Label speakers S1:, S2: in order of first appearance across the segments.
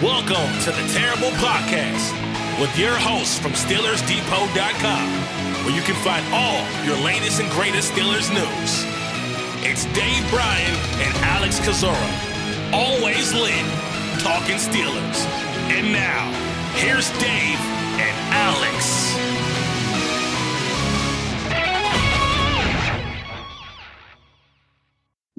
S1: Welcome to the Terrible Podcast with your hosts from SteelersDepot.com, where you can find all your latest and greatest Steelers news. It's Dave Bryan and Alex Kozora, always lit, talking Steelers. And now, here's Dave and Alex.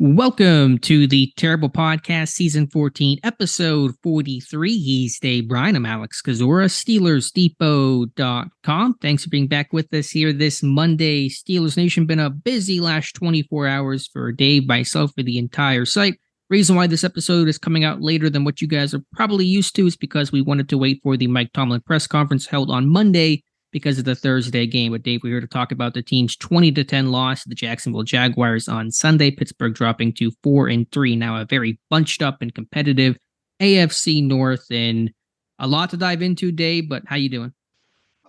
S2: Welcome to the Terrible Podcast, Season 14, Episode 43. He's Dave Bryan. I'm Alex Kozora, SteelersDepot.com. Thanks for being back with us here this Monday. Steelers Nation, been a busy last 24 hours for Dave, myself, for the entire site. Reason why this episode is coming out later than what you guys are probably used to is because we wanted to wait for the Mike Tomlin press conference held on Monday because of the Thursday game. But Dave, we're here to talk about the team's 20-10 loss to the Jacksonville Jaguars on Sunday. Pittsburgh dropping to 4-3. Now a very bunched up and competitive AFC North, and a lot to dive into, Dave. But how you doing?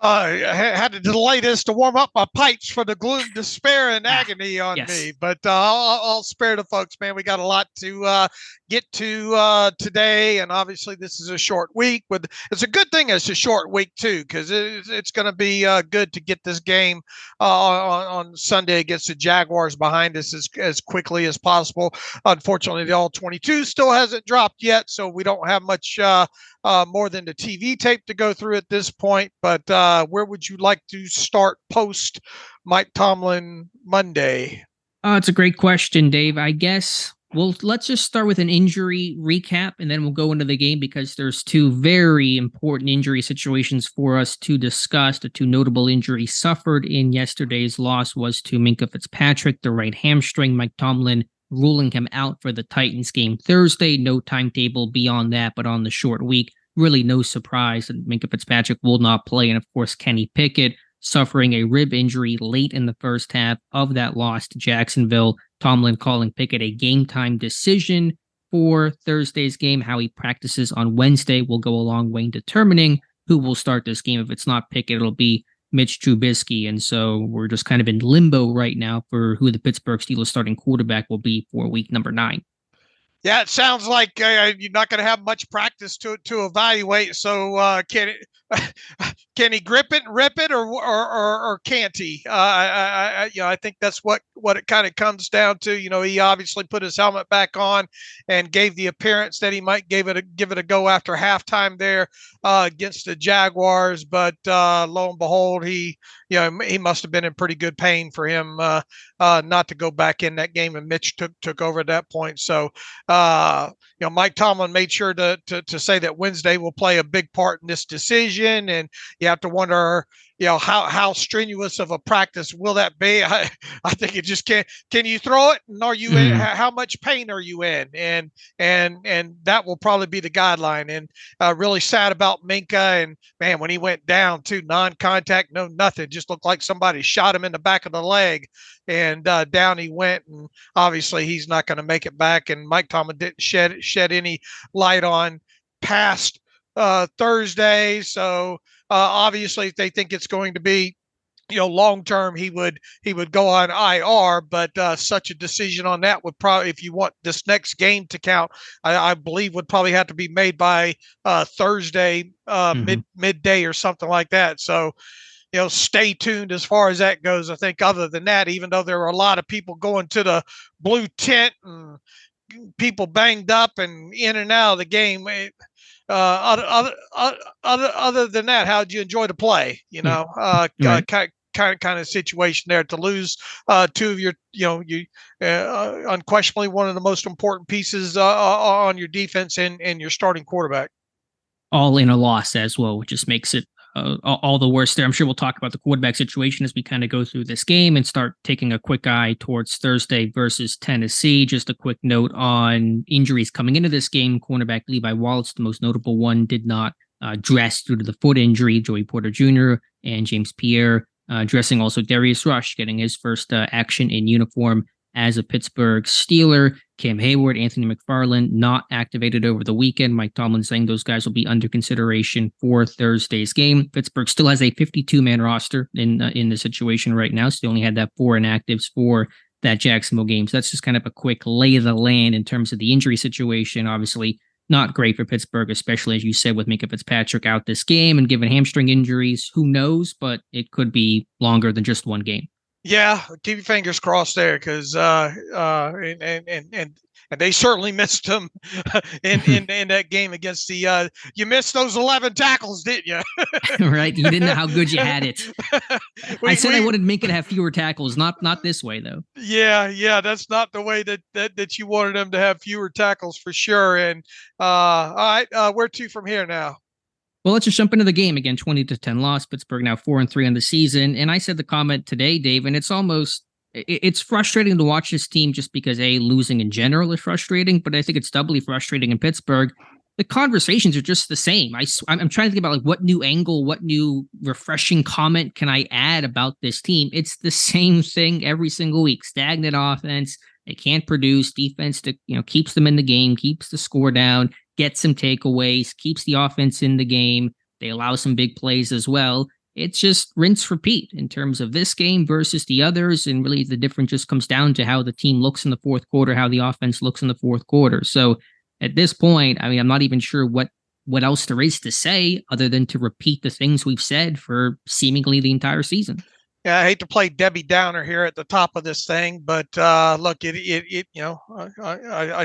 S3: I had to delay this to warm up my pipes for the gloom, despair, and agony on me. But I'll spare the folks, man. We got a lot to get to today, and obviously this is a short week. It's a good thing it's a short week too, because it's going to be good to get this game on Sunday against the Jaguars behind us as quickly as possible. Unfortunately, the All-22 still hasn't dropped yet, so we don't have much more than the TV tape to go through at this point. But where would you like to start post Mike Tomlin Monday?
S2: It's a great question, Dave. I guess, well, let's just start with an injury recap, and then we'll go into the game because there's two very important injury situations for us to discuss. The two notable injuries suffered in yesterday's loss was to Minkah Fitzpatrick, the right hamstring. Mike Tomlin ruling him out for the Titans game Thursday. No timetable beyond that, but on the short week, really no surprise that Minkah Fitzpatrick will not play. And of course, Kenny Pickett suffering a rib injury late in the first half of that loss to Jacksonville. Tomlin calling Pickett a game time decision for Thursday's game. How he practices on Wednesday will go a long way in determining who will start this game. If it's not Pickett, it'll be Mitch Trubisky. And so we're just kind of in limbo right now for who the Pittsburgh Steelers starting quarterback will be for week number 9.
S3: Yeah, it sounds like you're not going to have much practice to evaluate. So can he grip it and rip it, or can't he? I think that's what it kind of comes down to. He obviously put his helmet back on and gave the appearance that he might give it a go after halftime there against the Jaguars. But lo and behold, he must have been in pretty good pain for him not to go back in that game, and Mitch took over at that point. So Mike Tomlin made sure to say that Wednesday will play a big part in this decision, and you have to wonder, how strenuous of a practice will that be? I think it just can you throw it, and are you in? How much pain are you in? And that will probably be the guideline. And really sad about Minkah, and man, when he went down to non-contact, no nothing, just looked like somebody shot him in the back of the leg, and down he went. And obviously he's not going to make it back. And Mike Tomlin didn't shed any light on past Thursday. So obviously, if they think it's going to be, long term, he would go on IR. But such a decision on that would probably, if you want this next game to count, I believe would probably have to be made by Thursday midday or something like that. So stay tuned as far as that goes. I think other than that, even though there are a lot of people going to the blue tent and people banged up and in and out of the game, other than that, how did you enjoy the play? Kind of situation there to lose two of your, unquestionably one of the most important pieces on your defense and your starting quarterback.
S2: All in a loss as well, which just makes it all the worse there. I'm sure we'll talk about the quarterback situation as we kind of go through this game and start taking a quick eye towards Thursday versus Tennessee. Just a quick note on injuries coming into this game. Cornerback Levi Wallace, the most notable one, did not dress due to the foot injury. Joey Porter Jr. and James Pierre dressing. Also Darius Rush getting his first action in uniform as a Pittsburgh Steeler. Cam Heyward, Anthony McFarland not activated over the weekend. Mike Tomlin saying those guys will be under consideration for Thursday's game. Pittsburgh still has a 52-man roster in the situation right now, so they only had that 4 inactives for that Jacksonville game. So that's just kind of a quick lay of the land in terms of the injury situation. Obviously, not great for Pittsburgh, especially as you said with Minkah Fitzpatrick out this game and given hamstring injuries. Who knows? But it could be longer than just one game.
S3: Yeah, keep your fingers crossed there, because and they certainly missed him in that game against the. You missed those 11 tackles, didn't you?
S2: Right, you didn't know how good you had it. I said I wanted Minkah to have fewer tackles, not this way though.
S3: Yeah, that's not the way that you wanted him to have fewer tackles for sure. And all right, where to from here now?
S2: Well, let's just jump into the game again. 20-10 loss. Pittsburgh now 4-3 on the season. And I said the comment today, Dave, and it's frustrating to watch this team just because losing in general is frustrating, but I think it's doubly frustrating in Pittsburgh. The conversations are just the same. I'm trying to think about like what new angle, what new refreshing comment can I add about this team? It's the same thing every single week. Stagnant offense. They can't produce. Defense that keeps them in the game, keeps the score down, gets some takeaways, keeps the offense in the game. They allow some big plays as well. It's just rinse repeat in terms of this game versus the others. And really the difference just comes down to how the team looks in the fourth quarter, how the offense looks in the fourth quarter. So at this point, I mean, I'm not even sure what else there is to say other than to repeat the things we've said for seemingly the entire season.
S3: Yeah, I hate to play Debbie Downer here at the top of this thing, but look, I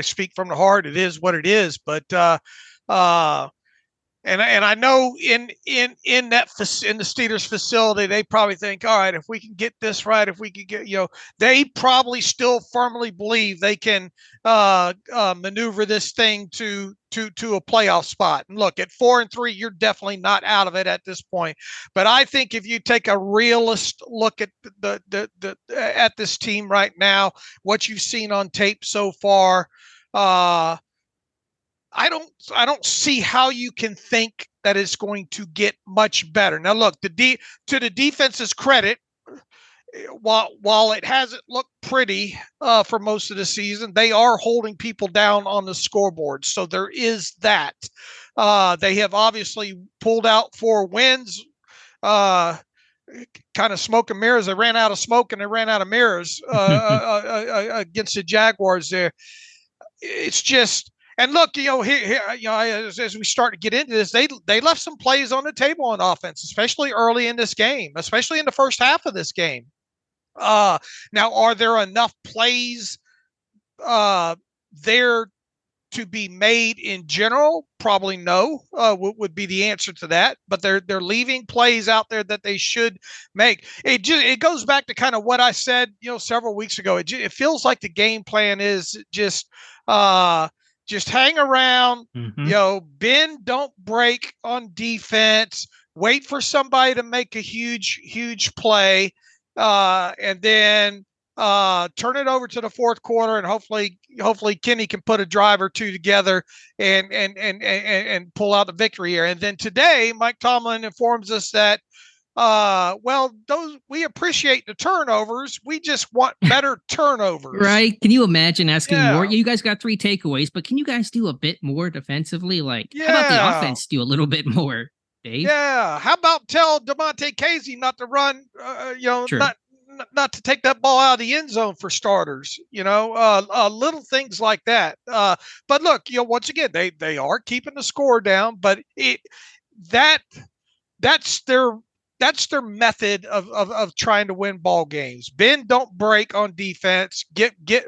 S3: speak from the heart. It is what it is. But and I know in the Steelers facility, they probably think, all right, if we can get this right, if we could get, they probably still firmly believe they can maneuver this thing to a playoff spot. And look, at 4-3, you're definitely not out of it at this point. But I think if you take a realist look at at this team right now, what you've seen on tape so far, I don't see how you can think that it's going to get much better. Now, look, to the defense's credit, while it hasn't looked pretty for most of the season, they are holding people down on the scoreboard. So there is that. They have obviously pulled out 4 wins, kind of smoke and mirrors. They ran out of smoke and they ran out of mirrors against the Jaguars there. It's just. And look, here, as we start to get into this, they left some plays on the table on offense, especially early in this game, especially in the first half of this game. Now, are there enough plays there to be made in general? Probably no, would be the answer to that. But they're leaving plays out there that they should make. It goes back to kind of what I said, several weeks ago. It feels like the game plan is just hang around, bend, don't break on defense, wait for somebody to make a huge play, and then turn it over to the fourth quarter, and hopefully Kenny can put a drive or two together and pull out the victory here. And then today, Mike Tomlin informs us that we appreciate the turnovers. We just want better turnovers.
S2: Right? Can you imagine asking more? You guys got 3 takeaways, but can you guys do a bit more defensively? Like, how about the offense do a little bit more, Dave?
S3: Yeah. How about tell DeMonte Casey not to run, sure. not to take that ball out of the end zone for starters, little things like that. But look, once again, they are keeping the score down, but that's their method of trying to win ball games. Bend, don't break on defense.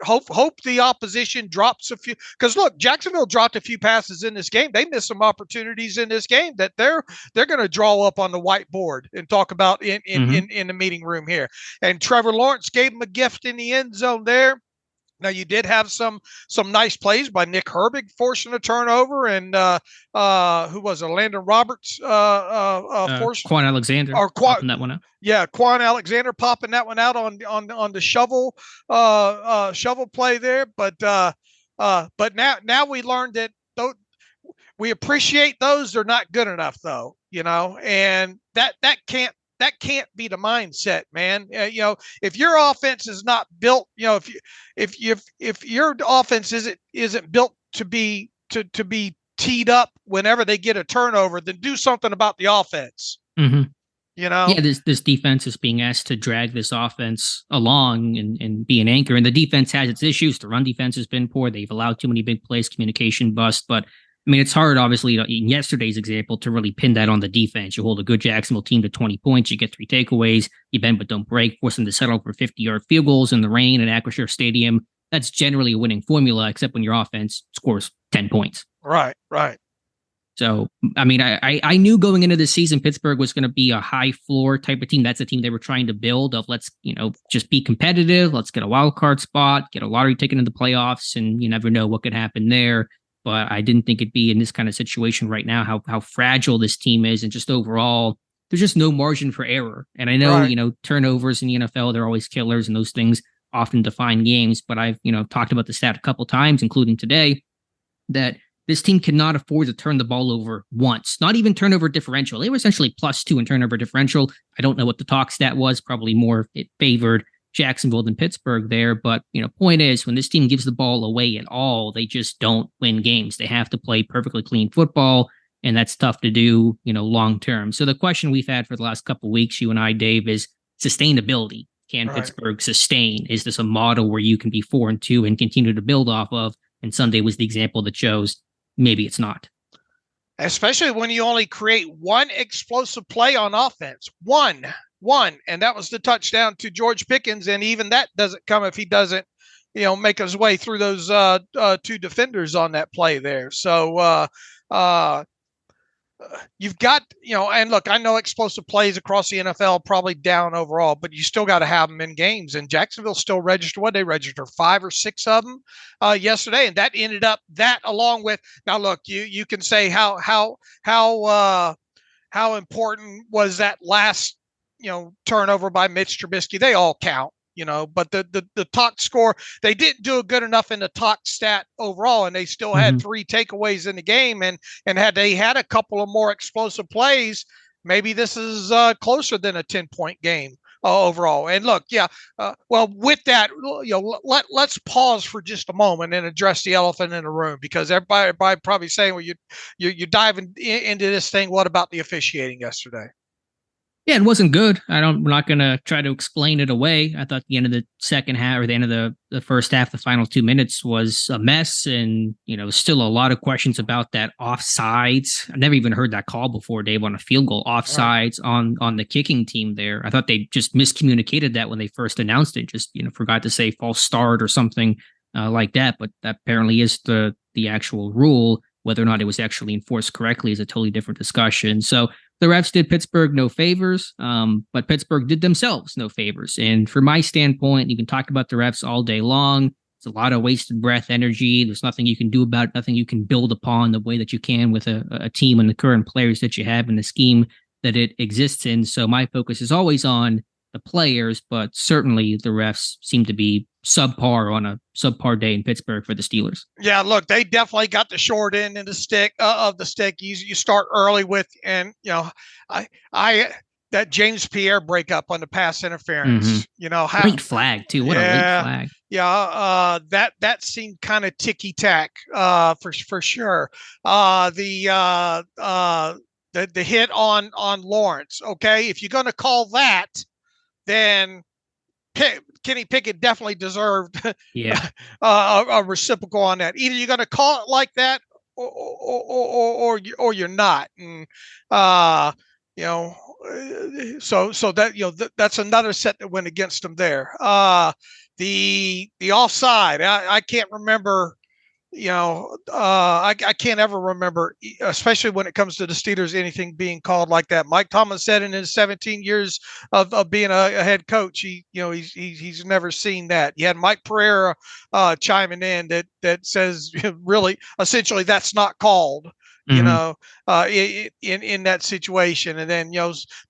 S3: Hope the opposition drops a few. Because look, Jacksonville dropped a few passes in this game. They missed some opportunities in this game that they're going to draw up on the whiteboard and talk about in the meeting room here. And Trevor Lawrence gave them a gift in the end zone there. Now, you did have some nice plays by Nick Herbig forcing a turnover, and who was it? Landon Roberts forced
S2: Quan Alexander popping that one out.
S3: Yeah, Quan Alexander popping that one out on the shovel play there. But now we learned that we appreciate those. They're not good enough though, and that can't be the mindset, man. If your offense is not built, if your offense isn't built to be teed up whenever they get a turnover, then do something about the offense.
S2: Mm-hmm. Yeah, this defense is being asked to drag this offense along and be an anchor. And the defense has its issues. The run defense has been poor. They've allowed too many big plays, communication bust. But I mean, it's hard, obviously, in yesterday's example, to really pin that on the defense. You hold a good Jacksonville team to 20 points, you get 3 takeaways, you bend but don't break, force them to settle for 50-yard field goals in the rain at Acrisure Stadium. That's generally a winning formula, except when your offense scores 10 points.
S3: Right.
S2: So, I mean, I knew going into this season, Pittsburgh was going to be a high floor type of team. That's the team they were trying to build of, let's, just be competitive. Let's get a wild card spot, get a lottery ticket in the playoffs, and you never know what could happen there. But I didn't think it'd be in this kind of situation right now, how fragile this team is. And just overall, there's just no margin for error. And I know, turnovers in the NFL, they're always killers, and those things often define games. But I've, talked about the stat a couple times, including today, that this team cannot afford to turn the ball over once, not even turnover differential. They were essentially +2 in turnover differential. I don't know what the talk stat was, probably more it favored Jacksonville than Pittsburgh there. But, point is, when this team gives the ball away at all, they just don't win games. They have to play perfectly clean football, and that's tough to do, long term. So the question we've had for the last couple of weeks, you and I, Dave, is sustainability. Can Pittsburgh sustain? Is this a model where you can be 4-2 and continue to build off of? And Sunday was the example that shows maybe it's not.
S3: Especially when you only create one explosive play on offense. One. And that was the touchdown to George Pickens. And even that doesn't come if he doesn't, make his way through those 2 defenders on that play there. So you've got, and look, I know explosive plays across the NFL probably down overall, but you still got to have them in games. And Jacksonville still registered, what they registered, 5 or 6 of them yesterday. And that ended up that along with, now look, you can say how important was that last, turnover by Mitch Trubisky. They all count. But the talk score, they didn't do good enough in the talk stat overall, and they still had 3 takeaways in the game. And had they had a couple of more explosive plays, maybe this is closer than a 10-point game overall. And look, with that, let's pause for just a moment and address the elephant in the room, because everybody probably saying, well, you're diving into this thing. What about the officiating yesterday?
S2: Yeah, it wasn't good. We're not going to try to explain it away. I thought the end of the second half, or the end of the first half, the final 2 minutes was a mess. And, still a lot of questions about that offsides. I never even heard that call before, Dave, on a field goal offsides on the kicking team there. I thought they just miscommunicated that when they first announced it, just, forgot to say false start or something like that. But that apparently is the actual rule. Whether or not it was actually enforced correctly is a totally different discussion. So the refs did Pittsburgh no favors, but Pittsburgh did themselves no favors. And from my standpoint, you can talk about the refs all day long. It's a lot of wasted breath, energy. There's nothing you can do about it, nothing you can build upon the way that you can with a team and the current players that you have and the scheme that it exists in. So my focus is always on the players, but certainly the refs seem to be subpar on a subpar day in Pittsburgh for the Steelers. Yeah,
S3: look, they definitely got the short end of the stick of the stick. You start early with, and I that James Pierre breakup on the pass interference.
S2: Late flag too. What a late flag.
S3: Yeah, that seemed kind of ticky tack for sure. The hit on Lawrence. Okay, if you're going to call that, then Kenny Pickett definitely deserved a reciprocal on that. Either you're going to call it like that, or you're not. And so that that's another set that went against them there. The offside, I can't remember. I can't ever remember, especially when it comes to the Steelers, anything being called like that. Mike Tomlin said in his 17 years of being a head coach, he's never seen that. You had Mike Pereira chiming in that says really, essentially, that's not called. In that situation. And then,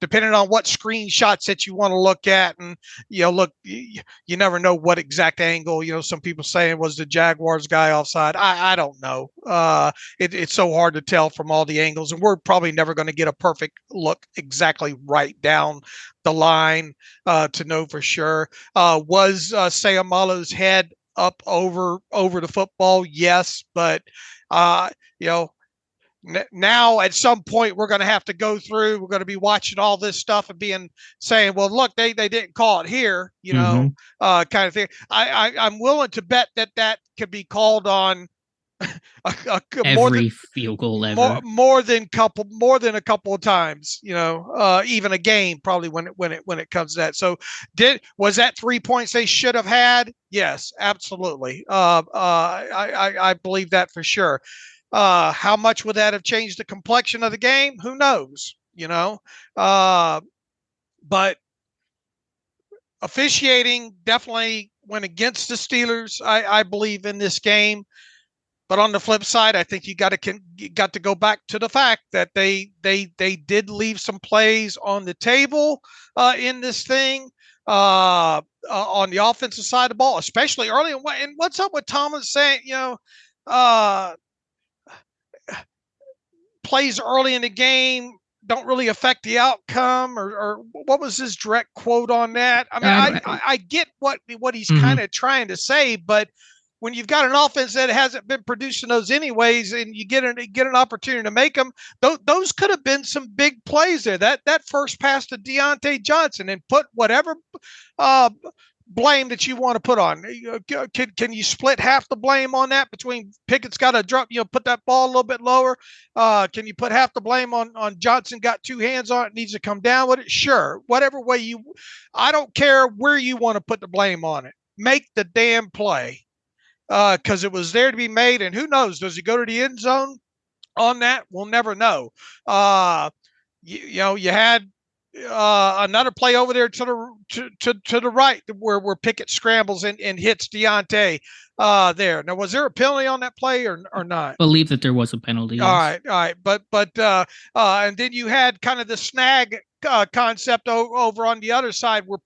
S3: depending on what screenshots that you want to look at, and, look, you never know what exact angle, some people saying was the Jaguars guy offside. I don't know. It's so hard to tell from all the angles, and we're probably never going to get a perfect look exactly right down the line to know for sure. Was Sayamalo's head up over the football? Yes. But, now at some point we're going to have to go through, we're going to be watching all this stuff and saying, well, look, they didn't call it here, kind of thing. I'm willing to bet that could be called on
S2: Every field goal ever.
S3: More than a couple of times, even a game probably when it comes to that. So was that 3 points they should have had? Yes, absolutely. I believe that for sure. How much would that have changed the complexion of the game? Who knows? But officiating definitely went against the Steelers, I believe, in this game. But on the flip side, I think you got to go back to the fact that they did leave some plays on the table in this thing on the offensive side of the ball, especially early. And what's up with Tomlin saying, plays early in the game don't really affect the outcome, or what was his direct quote on that? I mean, I get what he's kind of trying to say, but when you've got an offense that hasn't been producing those anyways, and you get an opportunity to make them, those could have been some big plays there. That first pass to Deontay Johnson, and put whatever blame that you want to put on. Can you split half the blame on that between Pickett's got to drop, put that ball a little bit lower? Can you put half the blame on Johnson, got two hands on it, needs to come down with it? Sure. Whatever way I don't care where you want to put the blame on it. Make the damn play. Because it was there to be made, and who knows? Does he go to the end zone on that? We'll never know. You had another play over there to the right where Pickett scrambles and hits Deontay there. Now, was there a penalty on that play or not?
S2: I believe that there was a penalty.
S3: Yes. All right. But and then you had kind of the snag concept over on the other side where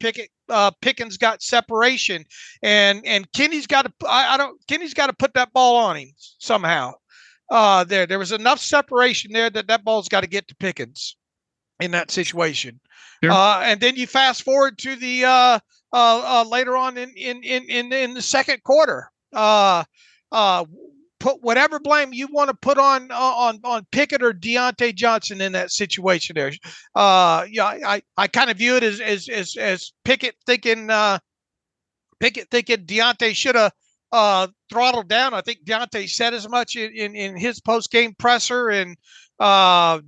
S3: Pickens got separation, and Kenny's got to put that ball on him somehow. There was enough separation there that ball's got to get to Pickens in that situation. Sure. And then you fast forward to the later on in the second quarter. Put whatever blame you want to put on Pickett or Deontay Johnson in that situation there. I kind of view it as Pickett thinking Deontay should have throttled down. I think Deontay said as much in his post-game presser, and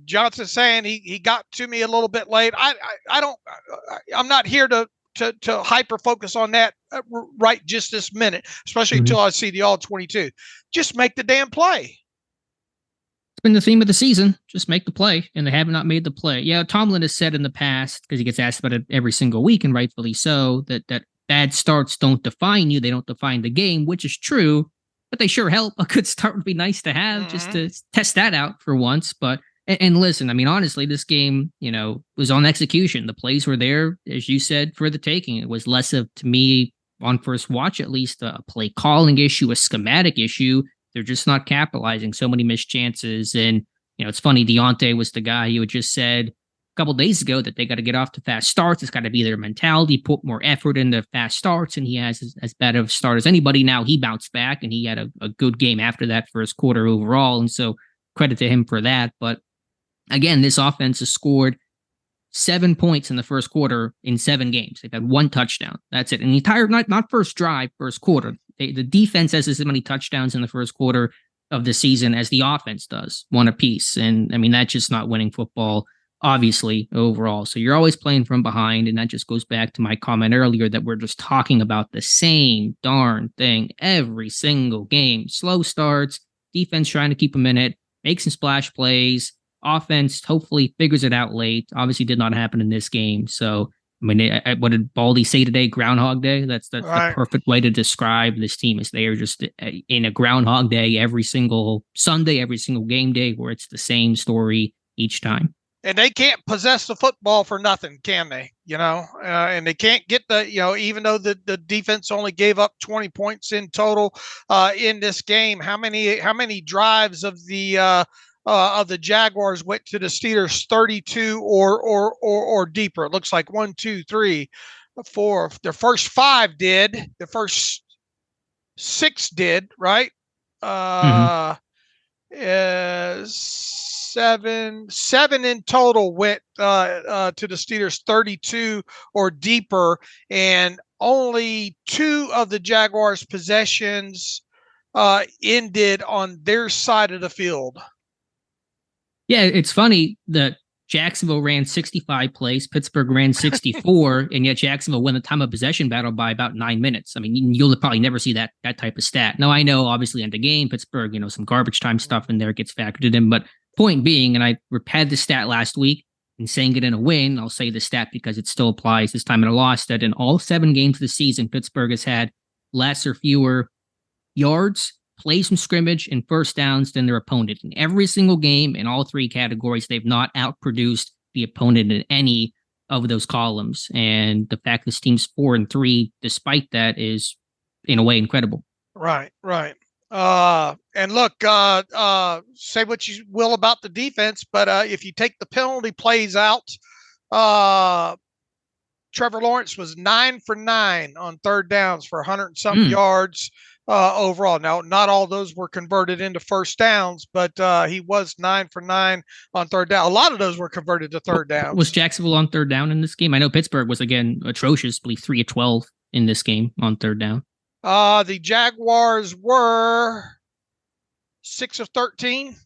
S3: Johnson saying he got to me a little bit late. I'm not here to hyper focus on that right just this minute, especially until I see the all 22. Just make the damn play.
S2: It's been the theme of the season. Just make the play, and they have not made the play. Yeah, Tomlin has said in the past, because he gets asked about it every single week, and rightfully so, that bad starts don't define you. They don't define the game, which is true, but they sure help. A good start would be nice to have, just to test that out for once. But and listen, I mean, honestly, this game, was on execution. The plays were there, as you said, for the taking. It was less of, to me, on first watch at least, a play calling issue, a schematic issue. They're just not capitalizing. So many missed chances. And, it's funny, Deontay was the guy who had just said a couple of days ago that they got to get off to fast starts. It's got to be their mentality, put more effort into fast starts. And he has as bad of a start as anybody. Now he bounced back, and he had a good game after that first quarter overall. And so credit to him for that. But again, this offense has scored 7 points in the first quarter in 7 games. They've had 1 touchdown. That's it. And the entire, not first drive, first quarter. The defense has as many touchdowns in the first quarter of the season as the offense does, 1 apiece. And I mean, that's just not winning football, obviously, overall. So you're always playing from behind. And that just goes back to my comment earlier that we're just talking about the same darn thing every single game. Slow starts, defense trying to keep them in it, make some splash plays. Offense hopefully figures it out late. Obviously did not happen in this game. So, I mean, what did Baldy say today? Groundhog Day? That's right. The perfect way to describe this team. Is they are just in a Groundhog Day every single Sunday, every single game day, where it's the same story each time.
S3: And they can't possess the football for nothing, can they? And they can't get even though the defense only gave up 20 points in total in this game. How many drives of the Jaguars went to the Steelers 32 or deeper? It looks like 1, 2, 3, 4. Their first 5 did. The first 6 did, right? 7 in total went to the Steelers 32 or deeper, and only 2 of the Jaguars' possessions ended on their side of the field.
S2: Yeah, it's funny that Jacksonville ran 65 plays, Pittsburgh ran 64, and yet Jacksonville won the time of possession battle by about 9 minutes. I mean, you'll probably never see that type of stat. Now, I know, obviously, in the game, Pittsburgh, some garbage time stuff in there gets factored in, but point being, and I had the stat last week, and saying it in a win, I'll say the stat because it still applies this time in a loss, that in all 7 games of the season, Pittsburgh has had less or fewer yards, plays from scrimmage, and first downs than their opponent. In every single game, in all 3 categories, they've not outproduced the opponent in any of those columns. And the fact this team's 4-3, despite that, is in a way incredible.
S3: Right. And look, say what you will about the defense, but if you take the penalty plays out, Trevor Lawrence was 9 for 9 on third downs for 100 and something yards overall. Now, not all those were converted into first downs, but he was 9 for 9 on third down. A lot of those were converted to third downs.
S2: Was Jacksonville on third down in this game? I know Pittsburgh was, again, atrocious, I believe 3 of 12 in this game on third down.
S3: The Jaguars were 6 of 13.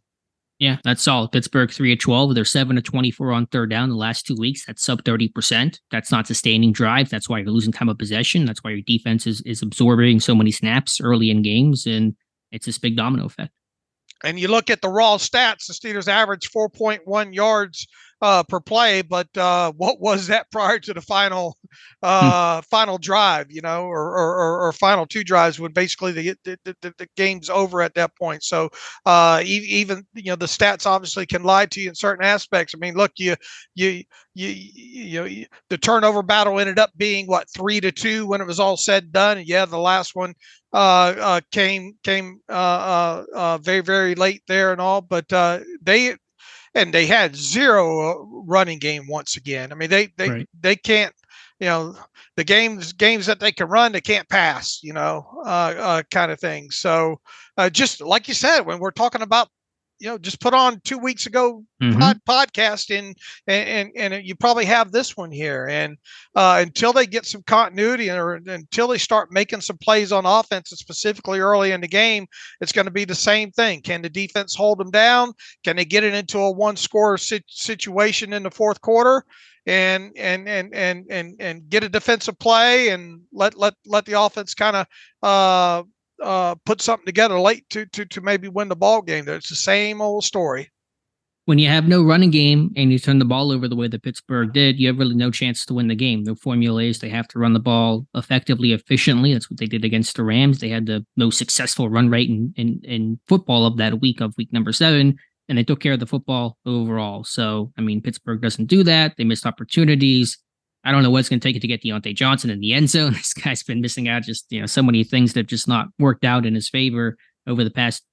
S2: Yeah, that's solid. Pittsburgh 3 of 12. They're 7 of 24 on third down the last 2 weeks. That's sub 30%. That's not sustaining drives. That's why you're losing time of possession. That's why your defense is absorbing so many snaps early in games, and it's this big domino effect.
S3: And you look at the raw stats, the Steelers averaged 4.1 yards per play, but what was that prior to the final drive, or final 2 drives when basically the game's over at that point. So even the stats obviously can lie to you in certain aspects. I mean, look, the turnover battle ended up being 3-2 when it was all said and done. And yeah, the last one came very, very late there and all, but they had 0 running game once again. I mean, they can't, the games that they can run, they can't pass, kind of thing. So just like you said, when we're talking about, just put on 2 weeks ago podcast and you probably have this one here. And until they get some continuity or until they start making some plays on offense, specifically early in the game, it's going to be the same thing. Can the defense hold them down? Can they get it into a 1-score situation in the fourth quarter and get a defensive play and let the offense kind of put something together late to maybe win the ball game? It's the same old story.
S2: When you have no running game and you turn the ball over the way that Pittsburgh did, you have really no chance to win the game. The formula is they have to run the ball effectively, efficiently. That's what they did against the Rams. They had the most successful run rate in football of that week number 7, and they took care of the football overall. So, I mean, Pittsburgh doesn't do that. They missed opportunities. I don't know what it's going to take to get Deontay Johnson in the end zone. This guy's been missing out just, so many things that have just not worked out in his favor over the past,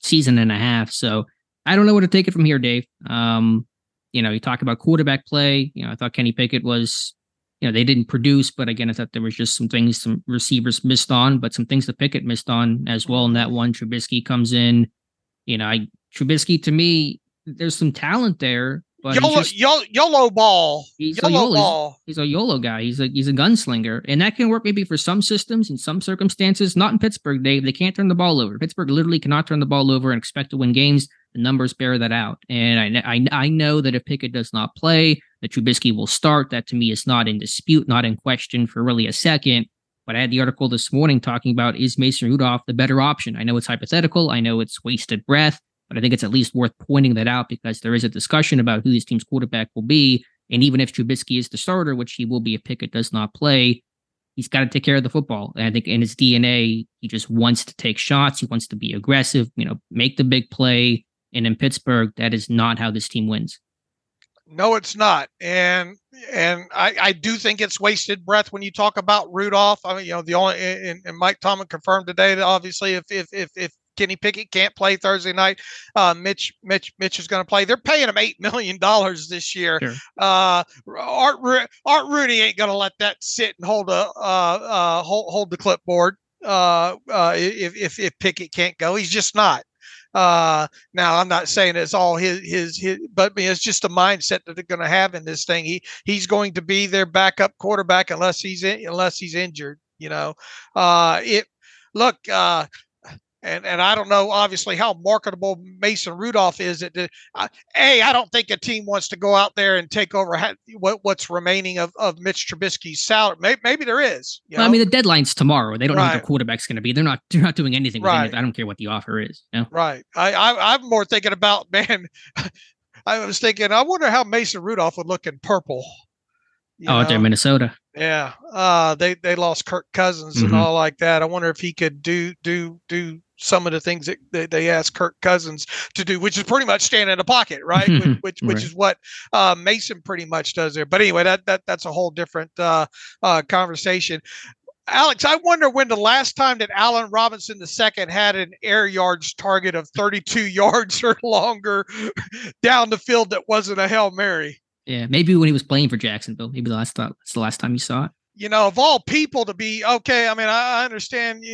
S2: season and a half. So I don't know where to take it from here, Dave. You talk about quarterback play. I thought Kenny Pickett was, they didn't produce, but again, I thought there was just some things some receivers missed on, but some things that Pickett missed on as well. In that one, Trubisky comes in, Trubisky, to me, there's some talent there. But
S3: YOLO ball.
S2: He's a YOLO guy. He's a gunslinger, and that can work maybe for some systems in some circumstances. Not in Pittsburgh, Dave. They can't turn the ball over. Pittsburgh literally cannot turn the ball over and expect to win games. The numbers bear that out. And I know that if Pickett does not play, that Trubisky will start. That to me is not in dispute, not in question for really a second. But I had the article this morning talking about, is Mason Rudolph the better option? I know it's hypothetical. I know it's wasted breath. But I think it's at least worth pointing that out because there is a discussion about who this team's quarterback will be. And even if Trubisky is the starter, which he will be if Pickett does not play, he's got to take care of the football. And I think in his DNA, he just wants to take shots. He wants to be aggressive, make the big play. And in Pittsburgh, that is not how this team wins.
S3: No, it's not. And I do think it's wasted breath when you talk about Rudolph. I mean, the only, and Mike Tomlin confirmed today that obviously if Kenny Pickett can't play Thursday night, Mitch is going to play. They're paying him $8 million this year. Sure. Art Rooney ain't going to let that sit and hold the clipboard. If Pickett can't go, he's just not. Now I'm not saying it's all his, but it's just a mindset that they're going to have in this thing. He's going to be their backup quarterback unless he's injured. And I don't know, obviously, how marketable Mason Rudolph is. I don't think a team wants to go out there and take over what's remaining of Mitch Trubisky's salary. Maybe there is.
S2: I mean, the deadline's tomorrow. They don't know
S3: right.
S2: who the quarterback's going to be. They're not doing anything with it. I don't care what the offer is. You know?
S3: Right. I'm more thinking about, man, I was thinking, I wonder how Mason Rudolph would look in purple.
S2: Out there in Minnesota.
S3: Yeah. They lost Kirk Cousins and all like that. I wonder if he could do some of the things that they asked Kirk Cousins to do, which is pretty much stand in the pocket, right? which is what Mason pretty much does there. But anyway, that's a whole different conversation. Alex, I wonder when the last time that Allen Robinson II had an air yards target of 32 yards or longer down the field that wasn't a Hail Mary.
S2: Yeah, maybe when he was playing for Jacksonville. Maybe that's the last time you saw it.
S3: Of all people to be okay. I mean, I understand,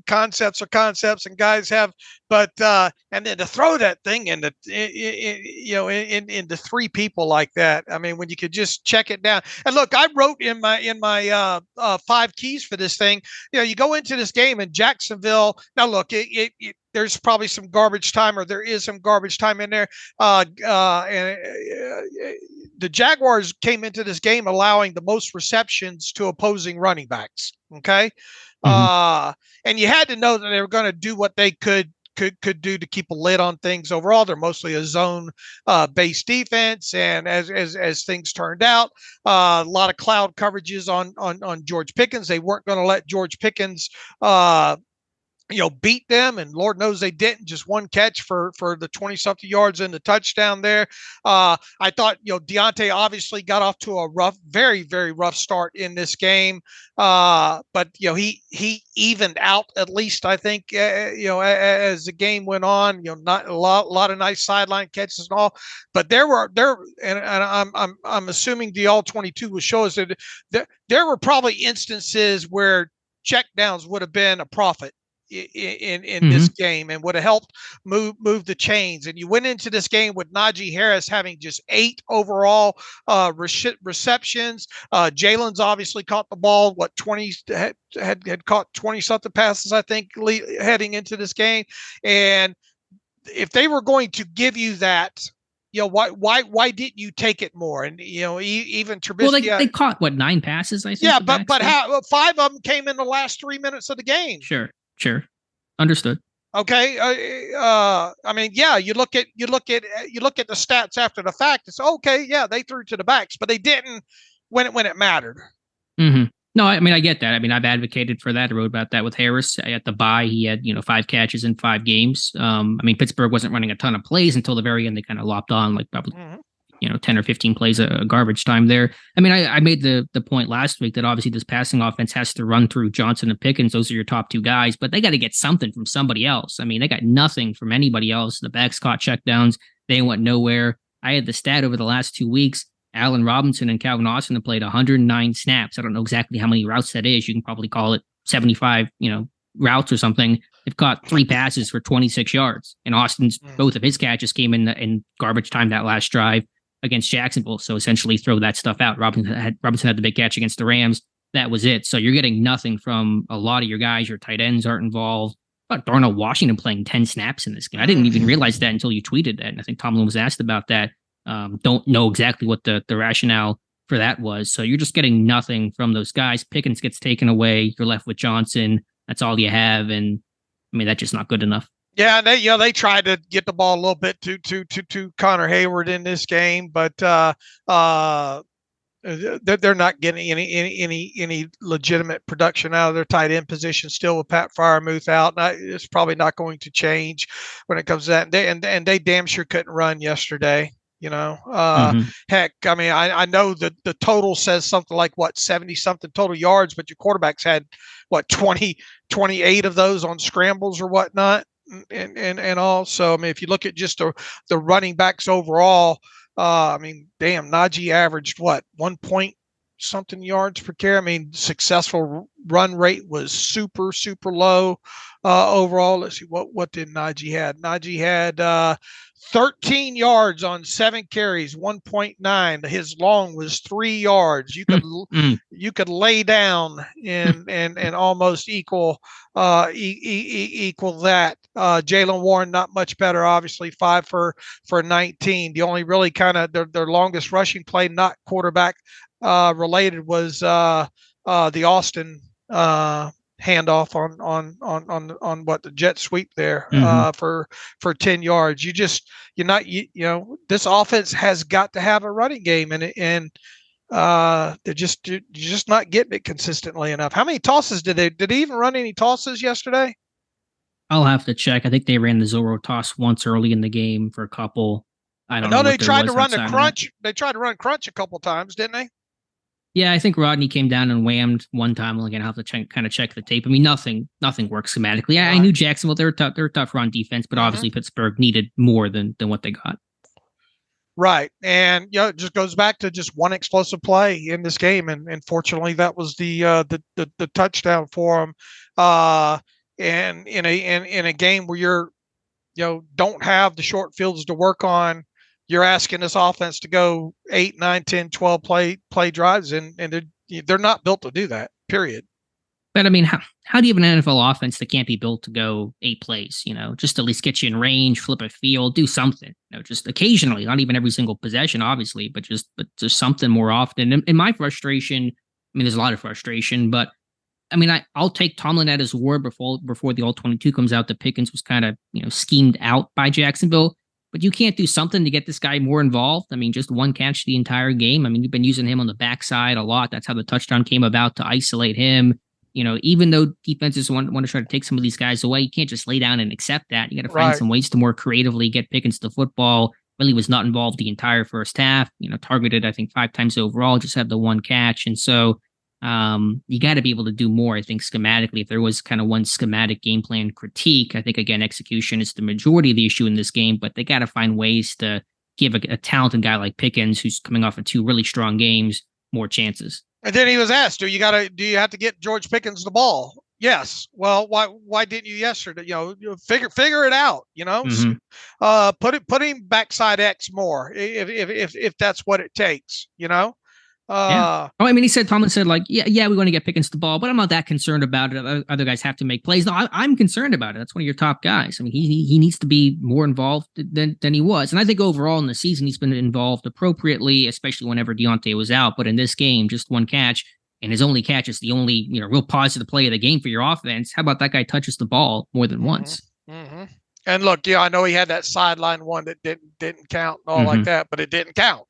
S3: concepts are concepts and guys have, but, and then to throw that thing into three people like that. I mean, when you could just check it down. And look, I wrote in my 5 keys for this thing, you go into this game in Jacksonville. Now look, there's probably some garbage time, or there is some garbage time in there. The Jaguars came into this game allowing the most receptions to opposing running backs. Okay. And you had to know that they were going to do what they could do to keep a lid on things overall. They're mostly a zone based defense. And as things turned out, a lot of cloud coverages on George Pickens. They weren't going to let George Pickens, beat them, and Lord knows they didn't. Just one catch for the 20-something yards and the touchdown there. I thought, Deontay obviously got off to a very, very rough start in this game. But he evened out, at least I think, as the game went on. Not a lot of nice sideline catches and all, but and I'm assuming the all 22 will show us that there were probably instances where checkdowns would have been a profit in this game and would have helped move the chains. And you went into this game with Najee Harris having just 8 overall receptions. Jalen's obviously caught the ball, 20 had caught 20 something passes, I think, heading into this game. And if they were going to give you that, why didn't you take it more? And even Trubisky. Well,
S2: they caught 9 passes, I think.
S3: Yeah, but 5 of them came in the last 3 minutes of the game.
S2: Sure. Understood.
S3: Okay. I mean, yeah, you look at the stats after the fact. It's okay. Yeah, they threw to the backs, but they didn't when it mattered.
S2: No, I mean, I get that. I mean, I've advocated for that. I wrote about that with Harris at the bye. He had, 5 catches in 5 games. I mean, Pittsburgh wasn't running a ton of plays until the very end. They kind of lopped on probably 10 or 15 plays of garbage time there. I mean, I made the point last week that obviously this passing offense has to run through Johnson and Pickens. Those are your top 2 guys, but they got to get something from somebody else. I mean, they got nothing from anybody else. The backs caught checkdowns. They went nowhere. I had the stat over the last 2 weeks. Allen Robinson and Calvin Austin have played 109 snaps. I don't know exactly how many routes that is. You can probably call it 75, routes or something. They've caught 3 passes for 26 yards. And Austin's, both of his catches came in garbage time that last drive against Jacksonville. So essentially throw that stuff out. Robinson had the big catch against the Rams. That was it. So you're getting nothing from a lot of your guys. Your tight ends aren't involved. But Darnell Washington playing 10 snaps in this game. I didn't even realize that until you tweeted that. And I think Tomlin was asked about that. Don't know exactly what the rationale for that was. So you're just getting nothing from those guys. Pickens gets taken away. You're left with Johnson. That's all you have. And I mean, that's just not good enough.
S3: Yeah, they tried to get the ball a little bit to Connor Heyward in this game, but they're not getting any legitimate production out of their tight end position still with Pat Freiermuth out. It's probably not going to change when it comes to that. And they damn sure couldn't run yesterday. Heck, I mean, I know that the total says something like 70 something total yards, but your quarterbacks had 28 of those on scrambles or whatnot. And also, I mean, if you look at just the running backs overall, I mean, damn, Najee averaged 1 point something yards per carry. I mean, successful run rate was super, super low overall. Let's see, what did Najee had? Najee had 13 yards on 7 carries, 1.9. His long was 3 yards. You could lay down and almost equal that. Jaylen Warren not much better, obviously 5 for 19. The only really kind of their longest rushing play, not quarterback related, was the Austin handoff on what the jet sweep there for 10 yards. You this offense has got to have a running game, and you're just not getting it consistently enough. How many tosses did they even run any tosses yesterday?
S2: I'll have to check. I think they ran the Zorro toss once early in the game for a couple. I don't know.
S3: They tried to run the crunch. They tried to run crunch a couple times, didn't they?
S2: Yeah, I think Rodney came down and whammed one time. Again, I'll have to kind of check the tape. I mean, nothing works schematically. I knew Jacksonville, they're a tough run defense, but obviously Pittsburgh needed more than what they got.
S3: Right. And it just goes back to just one explosive play in this game. And fortunately that was the touchdown for them. And in a game where don't have the short fields to work on, you're asking this offense to go 8, 9, 10, 12 play drives, and they're not built to do that, period.
S2: But I mean, how do you have an NFL offense that can't be built to go 8 plays? Just at least get you in range, flip a field, do something. Just occasionally, not even every single possession, obviously, but just something more often. And my frustration, I mean, there's a lot of frustration, but I mean, I'll take Tomlin at his word before the All-22 comes out that Pickens was kind of schemed out by Jacksonville. But you can't do something to get this guy more involved. I mean, just one catch the entire game. I mean, you've been using him on the backside a lot. That's how the touchdown came about, to isolate him. Even though defenses want to try to take some of these guys away, you can't just lay down and accept that. You got to find some ways to more creatively get Pickens the football. Really was not involved the entire first half. Targeted, I think, 5 times overall, just had the one catch. And so you got to be able to do more, I think, schematically. If there was kind of one schematic game plan critique, I think, again, execution is the majority of the issue in this game, but they got to find ways to give a talented guy like Pickens, who's coming off of 2 really strong games, more chances. And
S3: then he was asked, do you have to get George Pickens the ball? Yes. Well, why didn't you yesterday? Figure it out, put him backside X more if that's what it takes,
S2: Yeah. I mean, Tomlin said, like, yeah, we want to get Pickens the ball, but I'm not that concerned about it. Other guys have to make plays. No, I'm concerned about it. That's one of your top guys. I mean, he needs to be more involved than he was. And I think overall in the season, he's been involved appropriately, especially whenever Deontay was out. But in this game, just one catch, and his only catch is the only, real positive play of the game for your offense. How about that guy touches the ball more than once?
S3: Mm-hmm. And look, I know he had that sideline one that didn't count and all like that, but it didn't count,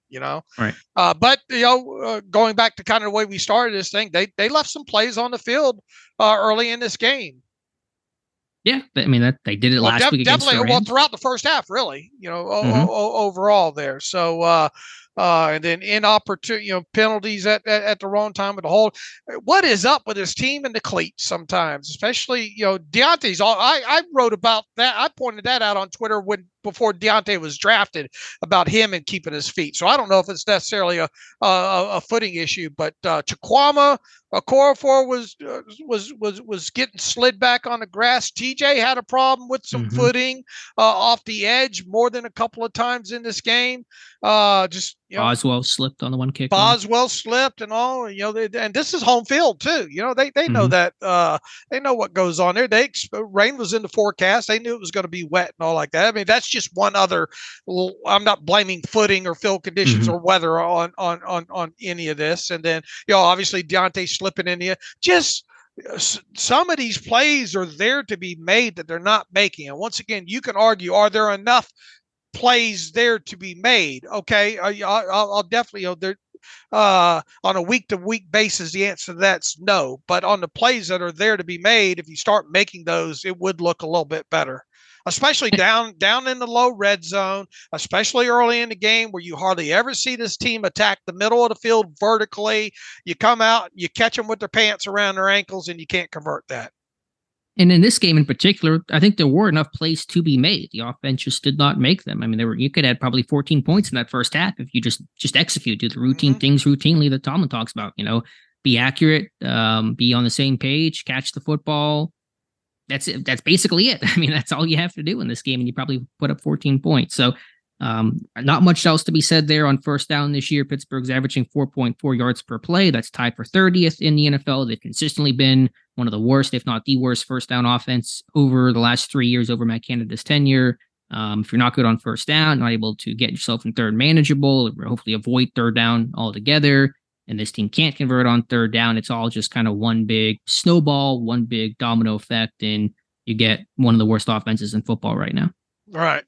S2: Right.
S3: But going back to kind of the way we started this thing, they left some plays on the field early in this game.
S2: Yeah, I mean they did it last week against the Rams.
S3: Well, throughout the first half, really, overall there. So and then inopportune, penalties at the wrong time of the whole. What is up with his team and the cleats sometimes, especially, Deontay's all, I wrote about that. I pointed that out on Twitter before Deontay was drafted, about him and keeping his feet. So I don't know if it's necessarily a footing issue, but Chikwama, Okorafor was getting slid back on the grass. TJ had a problem with some footing off the edge more than a couple of times in this game.
S2: Boswell slipped on the one kick.
S3: Boswell slipped and all. And this is home field too. They know that. They know what goes on there. Rain was in the forecast. They knew it was going to be wet and all like that. I mean, that's just one other. I'm not blaming footing or field conditions or weather on any of this. And then obviously Deontay slipping in here. Just some of these plays are there to be made that they're not making. And once again, you can argue: are there enough plays there to be made? Okay, I'll definitely, on a week-to-week basis, the answer to that's no. But on the plays that are there to be made, if you start making those, it would look a little bit better. Especially down in the low red zone, especially early in the game where you hardly ever see this team attack the middle of the field vertically. You come out, you catch them with their pants around their ankles, and you can't convert that.
S2: And in this game in particular, I think there were enough plays to be made. The offense just did not make them. I mean, you could add probably 14 points in that first half if you just execute, do the routine things routinely that Tomlin talks about. be accurate, be on the same page, catch the football. That's it. That's basically it. I mean, that's all you have to do in this game, and you probably put up 14 points. So not much else to be said there on first down this year. Pittsburgh's averaging 4.4 yards per play. That's tied for 30th in the NFL. They've consistently been one of the worst, if not the worst, first down offense over the last 3 years over Matt Canada's tenure. If you're not good on first down, not able to get yourself in third manageable, or hopefully avoid third down altogether, and this team can't convert on third down, it's all just kind of one big snowball, one big domino effect, and you get one of the worst offenses in football right now.
S3: Right.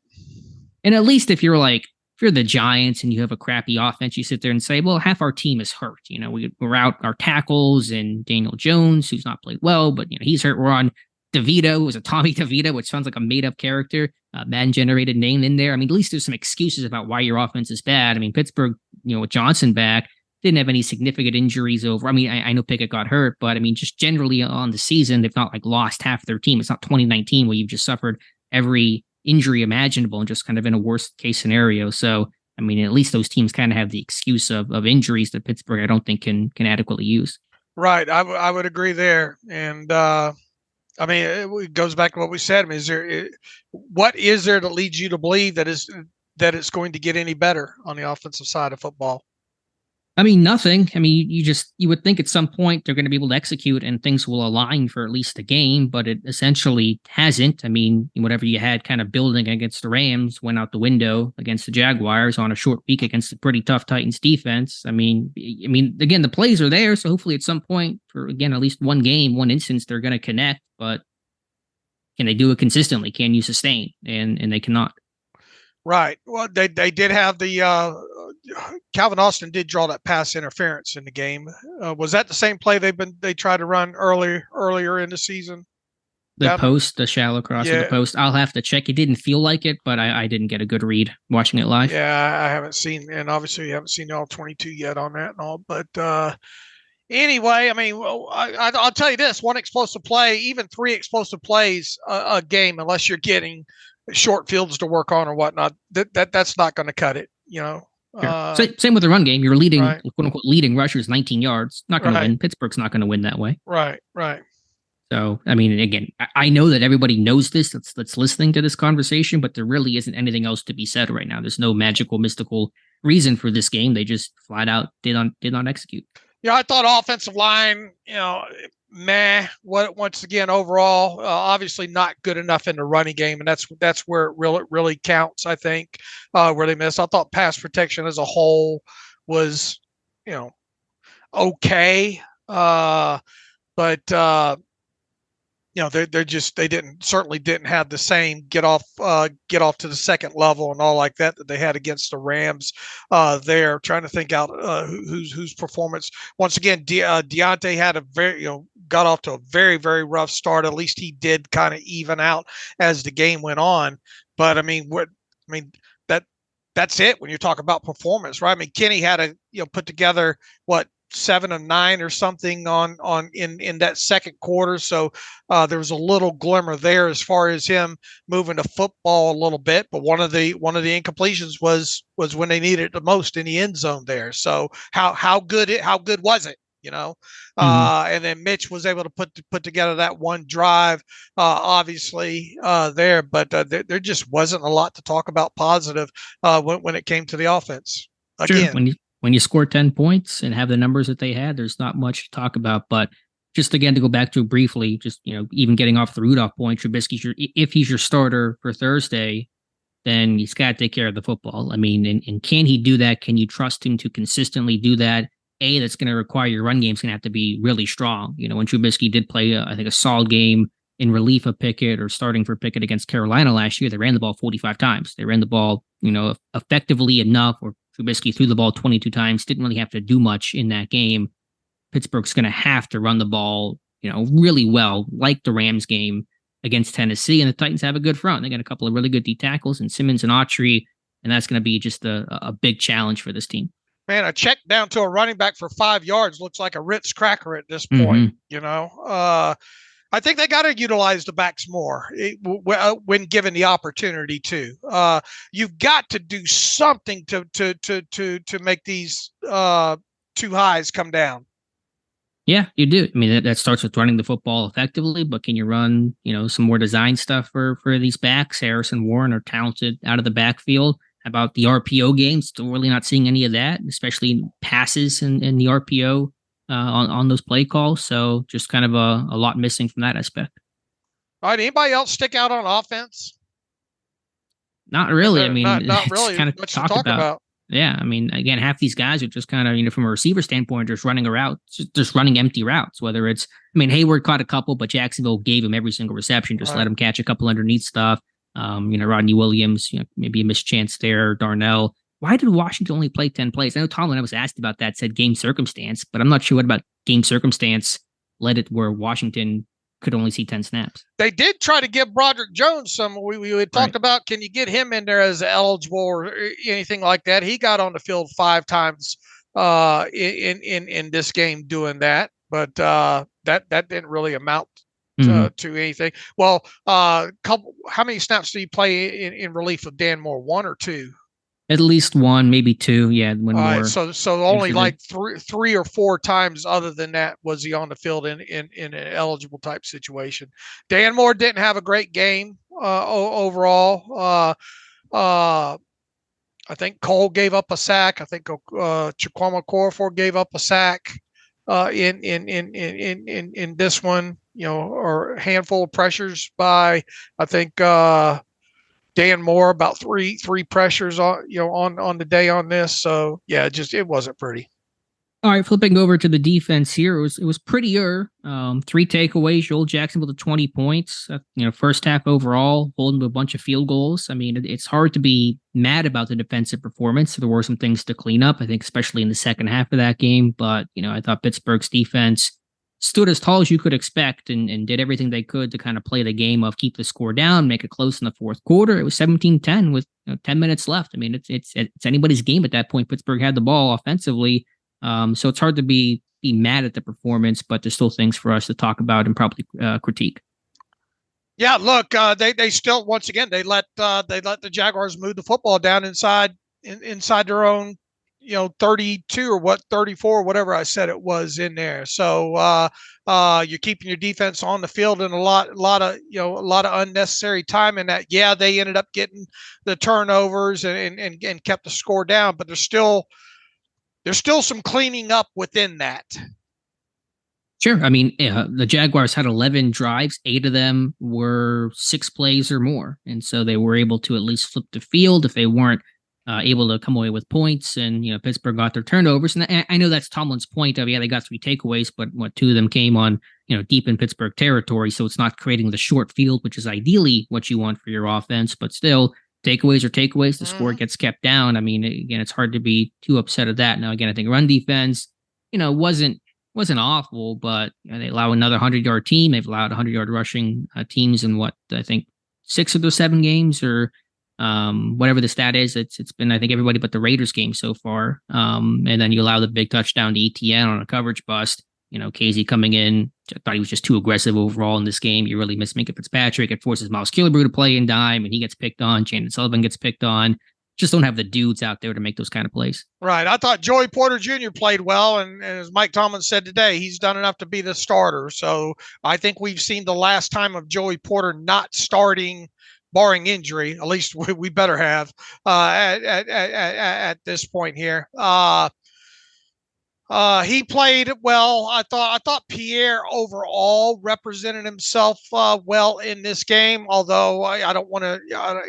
S2: And at least if you're the Giants and you have a crappy offense, you sit there and say, well, half our team is hurt. You know, we're out our tackles and Daniel Jones, who's not played well, but he's hurt. We're on DeVito, who was a Tommy DeVito, which sounds like a made-up character, Madden-generated name in there. I mean, at least there's some excuses about why your offense is bad. I mean, Pittsburgh, with Johnson back, didn't have any significant injuries over. I mean, I know Pickett got hurt, but I mean, just generally on the season, they've not lost half their team. It's not 2019 where you've just suffered every injury imaginable and just kind of in a worst case scenario. So, I mean, at least those teams kind of have the excuse of injuries that Pittsburgh, I don't think can adequately use. Right.
S3: I would agree there. And, I mean, it goes back to what we said. I mean, what is there that leads you to believe that it's going to get any better on the offensive side of football?
S2: I mean, nothing. I mean, you would think at some point they're going to be able to execute and things will align for at least a game, but it essentially hasn't. I mean, whatever you had kind of building against the Rams went out the window against the Jaguars on a short week against a pretty tough Titans defense. I mean, again, the plays are there, so hopefully at some point for, again, at least one game, one instance, they're going to connect, but can they do it consistently? Can you sustain? And they cannot.
S3: Right. Well, they did have the Calvin Austin did draw that pass interference in the game. Was that the same play they tried to run earlier in the season?
S2: The shallow cross of the post. I'll have to check. It didn't feel like it, but I didn't get a good read watching it live.
S3: Yeah, I haven't seen, and obviously you haven't seen all 22 yet on that and all. But anyway, I mean, I'll tell you this: one explosive play, even three explosive plays a game, unless you're getting short fields to work on or whatnot, that's not going to cut it.
S2: Sure. Same with the run game. You're leading, right, quote unquote, leading rushers 19 yards. Not going to win. Pittsburgh's not going to win that way.
S3: Right.
S2: So, I mean, again, I know that everybody knows this that's listening to this conversation, but there really isn't anything else to be said right now. There's no magical, mystical reason for this game. They just flat out did not execute.
S3: Yeah, I thought offensive line, once again, overall, obviously not good enough in the running game, and that's where it really counts, I think, where they missed. I thought pass protection as a whole was, okay, but they certainly didn't have the same get off to the second level and all like that they had against the Rams. There, trying to think out whose performance. Once again, Deontay had got off to a very, very rough start. At least he did kind of even out as the game went on. But that's it when you talk about performance, right? I mean, Kenny had to put together 7 of 9 or something in that second quarter. So there was a little glimmer there as far as him moving the football a little bit. But one of the incompletions was when they needed it the most in the end zone there. So how good was it? And then Mitch was able to put together that one drive, obviously there, but there just wasn't a lot to talk about positive when it came to the offense. Again.
S2: Sure. When you score 10 points and have the numbers that they had, there's not much to talk about. But just again, to go back to it briefly, just, even getting off the Rudolph point, Trubisky, if he's your starter for Thursday, then he's got to take care of the football. I mean, and can he do that? Can you trust him to consistently do that? That's going to require your run game's going to have to be really strong. When Trubisky did play, I think, a solid game in relief of Pickett or starting for Pickett against Carolina last year, they ran the ball 45 times. They ran the ball, effectively enough, or Trubisky threw the ball 22 times, didn't really have to do much in that game. Pittsburgh's going to have to run the ball, really well, like the Rams game against Tennessee. And the Titans have a good front. They got a couple of really good D tackles in Simmons and Autry, and that's going to be just a big challenge for this team.
S3: Man, a check down to a running back for 5 yards looks like a Ritz cracker at this point. I think they got to utilize the backs more when given the opportunity to. You've got to do something to make these too highs come down.
S2: Yeah, you do. I mean, that starts with running the football effectively, but can you run, some more design stuff for these backs? Harrison, Warren are talented out of the backfield. How about the RPO game? Still really not seeing any of that, especially passes in the RPO on those play calls. So just kind of a lot missing from that aspect.
S3: All right. Anybody else stick out on offense?
S2: Not really. I mean,
S3: not
S2: it's
S3: really
S2: kind of
S3: much to talk about.
S2: Yeah, I mean, again, half these guys are just kind of, from a receiver standpoint, just running a route, just running empty routes. Whether it's, Heyward caught a couple, but Jacksonville gave him every single reception, just let him catch a couple underneath stuff. Rodney Williams, maybe a missed chance there. Darnell. Why did Washington only play 10 plays? I know Tomlin, I was asked about that, said game circumstance, but I'm not sure what about game circumstance led it where Washington could only see 10 snaps.
S3: They did try to give Broderick Jones some. We had talked about, can you get him in there as eligible or anything like that? He got on the field 5 times in this game doing that, but that didn't really amount to anything. Well, how many snaps did he play in relief of Dan Moore? 1 or 2?
S2: At least 1, maybe 2. Yeah, one more.
S3: Right, so only like 3 or 4 times other than that was he on the field in an eligible type situation. Dan Moore didn't have a great game overall. I think Cole gave up a sack. I think Chikwama Okorafor gave up a sack in this one. Or a handful of pressures by I think. Dan Moore, about three pressures on the day on this. So yeah, it wasn't pretty.
S2: All right, flipping over to the defense here, it was prettier. 3 takeaways. You hold Jacksonville to 20 points. First half overall, holding to a bunch of field goals. I mean, it's hard to be mad about the defensive performance. There were some things to clean up, I think, especially in the second half of that game. But I thought Pittsburgh's defense stood as tall as you could expect and did everything they could to kind of play the game of keep the score down, make it close in the fourth quarter. It was 17-10 with 10 minutes left. I mean, it's anybody's game at that point. Pittsburgh had the ball offensively. So it's hard to be mad at the performance, but there's still things for us to talk about and probably critique.
S3: Yeah, look, they still, once again, they let the Jaguars move the football down inside their own 32 or 34, whatever I said it was in there. So you're keeping your defense on the field in a lot of unnecessary time in that. Yeah, they ended up getting the turnovers and kept the score down, but there's still some cleaning up within that.
S2: Sure. I mean, the Jaguars had 11 drives. 8 of them were 6 plays or more. And so they were able to at least flip the field if they weren't able to come away with points, and Pittsburgh got their turnovers. And I know that's Tomlin's point of they got 3 takeaways, but 2 of them came on deep in Pittsburgh territory, so it's not creating the short field, which is ideally what you want for your offense. But still, takeaways are takeaways. The score gets kept down. I mean, again, it's hard to be too upset at that. Now, again, I think run defense, wasn't awful, but they allow another 100-yard team. They've allowed 100-yard rushing teams in I think 6 of those 7 games or. Whatever the stat is, it's been, I think, everybody but the Raiders game so far. And then you allow the big touchdown to ETN on a coverage bust. Casey coming in, I thought he was just too aggressive overall in this game. You really miss Minkah Fitzpatrick. It forces Miles Killebrew to play in dime, and he gets picked on. Chandon Sullivan gets picked on. Just don't have the dudes out there to make those kind of plays.
S3: Right. I thought Joey Porter Jr. played well, and as Mike Tomlin said today, he's done enough to be the starter. So I think we've seen the last time of Joey Porter not starting, barring injury. At least we better have at this point here. He played well. I thought Pierre overall represented himself well in this game. Although I don't want to,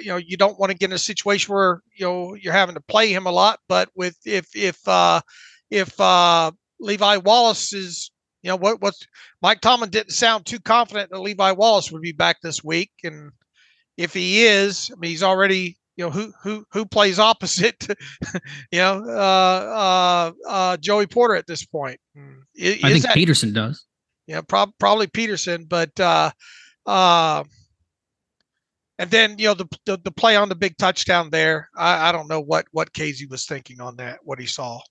S3: you don't want to get in a situation where you're having to play him a lot. But with if Levi Wallace is, what's Mike Tomlin didn't sound too confident that Levi Wallace would be back this week, and if he is, I mean, he's already, who plays opposite, Joey Porter at this point.
S2: I think Peterson does.
S3: Yeah, probably Peterson, but and then the play on the big touchdown there. I don't know what Casey was thinking on that, what he saw.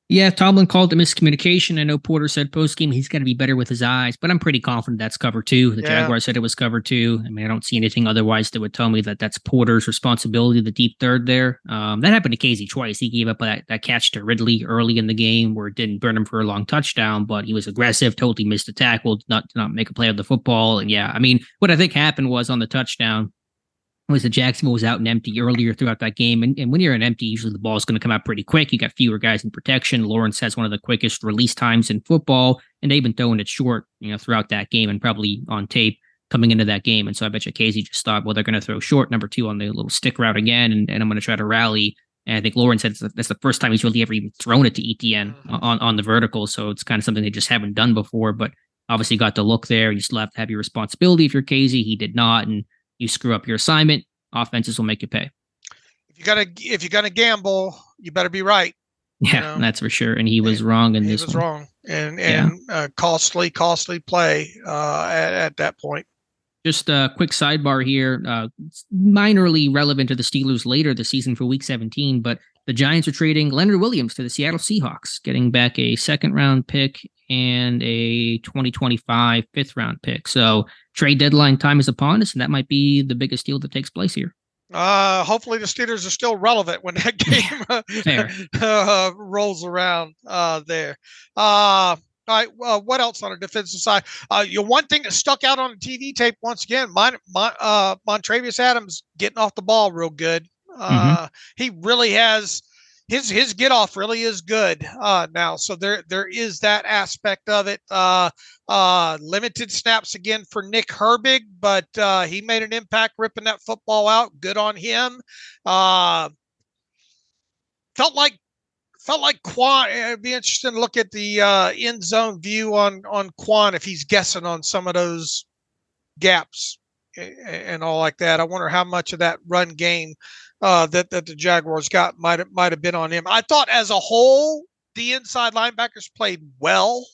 S2: Yeah, Tomlin called it miscommunication. I know Porter said post-game he's got to be better with his eyes, but I'm pretty confident that's cover two. The Jaguars said it was cover two. I mean, I don't see anything otherwise that would tell me that that's Porter's responsibility, the deep third there. That happened to Casey twice. He gave up that catch to Ridley early in the game where it didn't burn him for a long touchdown, but he was aggressive, totally missed a tackle, did not make a play of the football. And yeah, I mean, what I think happened was on the touchdown, was that Jacksonville was out and empty earlier throughout that game. And when you're in empty, usually the ball is going to come out pretty quick. You got fewer guys in protection. Lawrence has one of the quickest release times in football, and they've been throwing it short, throughout that game and probably on tape coming into that game. And so I bet you Casey just thought, well, they're going to throw short number two on the little stick route again, and I'm going to try to rally. And I think Lawrence said that's the first time he's really ever even thrown it to ETN on the vertical. So it's kind of something they just haven't done before, but obviously got the look there. You still have to have your responsibility if you're Casey. He did not, and you screw up your assignment, offenses will make you pay.
S3: If you're gonna gamble, you better be right.
S2: Yeah, that's for sure. And he was wrong in this one.
S3: He was wrong, and costly play at that point.
S2: Just a quick sidebar here, minorly relevant to the Steelers later this season for Week 17, but the Giants are trading Leonard Williams to the Seattle Seahawks, getting back a second-round pick and a 2025 fifth-round pick. So trade deadline time is upon us, and that might be the biggest deal that takes place here.
S3: Hopefully the Steelers are still relevant when that game rolls around there. All right. What else on the defensive side? One thing that stuck out on the TV tape once again, Montravius Adams getting off the ball real good. He really has his get off really is good now. So there is that aspect of it. Limited snaps again for Nick Herbig, but he made an impact ripping that football out. Good on him. Felt like Quan. It'd be interesting to look at the end zone view on Quan if he's guessing on some of those gaps and all like that. I wonder how much of that run game that the Jaguars got might have been on him. I thought as a whole the inside linebackers played well.